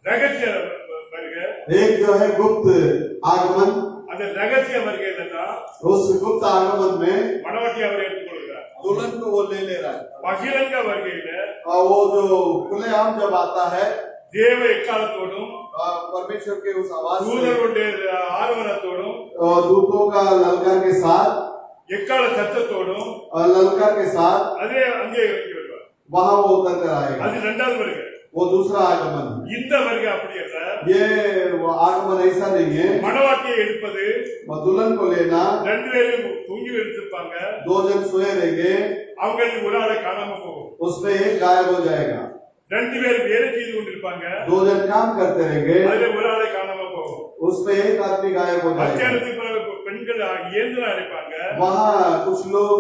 ரகசிய வருகை. एक जो है गुप्त आगमन। அந்த ரகசிய வருகையில தான் उस गुप्त आगमन में மனோட்டி அவர் எடுத்துக்கொள்கிறார். दुल्हन को वो ले रहा है। பகிரங்க வருகையில और वो जो खुलेआम जब आता है தேவ எக்காலத்தோடும் परमेश्वर के उस आवाज से தூதர்களுடைய ஆரவரத்தோடும் और दूतों का ललकार के साथ எக்கால சத்தத்தோடும் और ललकार के साथ அதே अங்கே இறங்கி வருவார். वहाँ वो उतर कर आएगा। அது இரண்டாவது வருகை. वो दूसरा आगमन। இந்த வருகை அப்படி அல்ல. ये वो आगमन ऐसा नहीं है। மணவாட்டியை எடுப்பது दुल्हन को लेना, ரெண்டு பேரும் தூங்கி எடுத்திருப்பாங்க. दो जन सोए रहेंगे, அவங்களுக்கு ஒரு ஆளை காணாம போகும். उसमें एक गायब हो जाएगा। ரெண்டு பேரும் வேலை செய்து கொண்டிருப்பாங்க. दो जन काम करते रहेंगे, அதுல ஒரு ஆளை காணாம போகும். उसमें एक आदमी गायब हो जाएगा। மத்தியானத்துக்கு பிறகு பெண்கள் இயந்திரம் அரைப்பாங்க. वहाँ कुछ लोग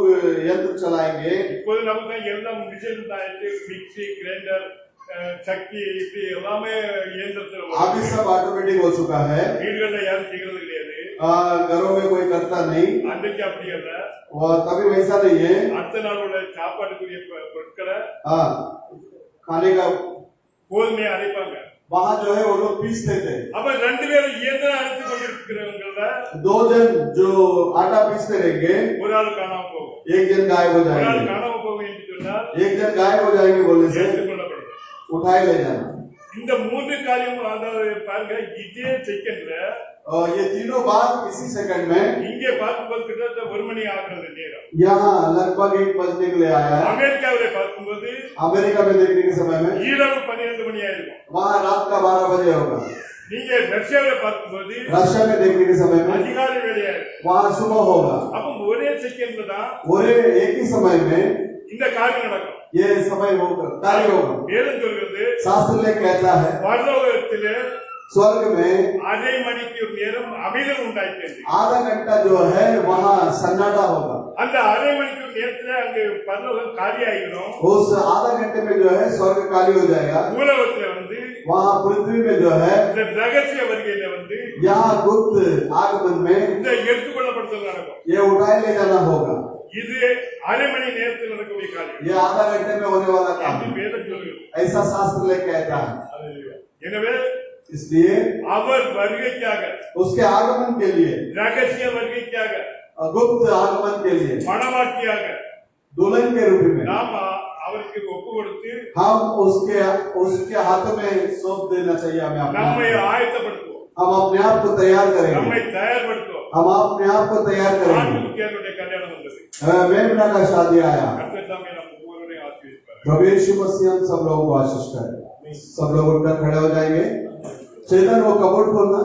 यंत्र चलाएंगे। இப்போது நமக்கு எல்லாம் மிஷின் ஆயிடுச்சு. மிக்சி, கிரைண்டர், சக்தி இப்படி எல்லாமே இயந்திரத்தில் अभी सब ऑटोमेटिक हो चुका है। வீடுகள்ல யாரும் செய்யறது கிடையாது. घरों में कोई करता नहीं, அன்றைக்கு அப்படி அல்ல. वो कभी वैसा नहीं है। அடுத்த நாள் உள்ள சாப்பாட்டுக்குரிய பொருட்களை हाँ, खाने का கோதுமையை அரைப்பாங்க. वहाँ जो है वो लोग पीसते थे। அப்ப ரெண்டு பேரும் இயந்திரம் அரைத்து கொண்டிருக்கிறவங்கள दो जन जो आटा पीसते रहेंगे, ஒரு ஆள் காணாம போகும். एक जन गायब हो ஒரு ஆள் जाएंगे। காணாம போகும் என்று சொன்னால் एक जन गायब हो जाएंगे बोलने से ஏற்றுக்கொள்ளப்படும். उठाए ले जाना। இந்த மூன்று காரியமும் அதாவது பாருங்க, இதே செகண்ட்ல और ये तीनों बात इसी सेकंड में இங்கே பார்க்கும்போது கிட்டத்தட்ட 1 மணி ஆகிறது நேரம். यहाँ लगभग 1 बजने के लिए आया है। அமெரிக்காவிலே பார்க்கும்போது अमेरिका में देखने के समय में இரவு 12 மணி ஆயிருக்கும். वहाँ रात का 12 बजे होगा। நீங்க ரஷ்யாவிலே பார்க்கும்போது रशिया में देखने के समय में அதிகாலை வேளையாயிருக்கும். वहाँ सुबह होगा। அப்ப ஒரே செகண்ட்ல தான் और एक ही समय में இந்த காரியம் நடக்கும். ये समय होगा, कार्य होगा। வேதம் சொல்கிறது शास्त्र में कहता है பரலோகத்திலே स्वर्ग में அரை மணிக்கு ஒரு நேரம் அமைதல் உண்டாயிற்று. आधा घंटा जो है वहाँ सन्नाटा होगा। அந்த அரை மணிக்கு நேரத்துல அங்க பரலோகம் காலியாயிடும். उस आधा घंटे में जो है स्वर्ग खाली हो जाएगा। பூலோகத்துல வந்து वहाँ पृथ्वी में जो है இந்த ரகசிய வருகையில வந்து यहाँ गुप्त आगमन में இந்த எடுத்துக்கொள்ளப்படுதல் நடக்கும். ये उठाए ले जाना होगा। இது அரை மணி நேரத்தில் நடக்கக்கூடிய காரியம். ये आधा घंटे में होने वाला काम அது है। வேதம் சொல்கிறது. ऐसा शास्त्र ले कहता है। எனவே इसलिए அவர் வருகைக்காக, उसके आगमन के लिए, ரகசிய வருகைக்காக, गुप्त आगमन के लिए, மணவாட்டியாக दुल्हन के रूप में நாம் அவருக்கு ஒப்பு கொடுத்து हम उसके हाथों में सौंप देना चाहिए। हमें நம்மை अपना ஆயத்தப்படுத்துவோம், हम अपने आप को तैयार करेंगे। நம்மை தயார்படுத்துவோம். हम अपने आप को तैयार करेंगे। ஆட்டுக்குட்டியாருடைய கல்யாணம் வந்தது. मेमना का शादी आया। கர்த்தர் தாமே நம்ம ஒவ்வொருவரையும் ஆசீர்வதிப்பார். प्रभु यीशु मसीह हम सब लोगों को आशीष करें। सब लोग उठकर खड़े हो जाएंगे। चेतन वो कबूट खोलना।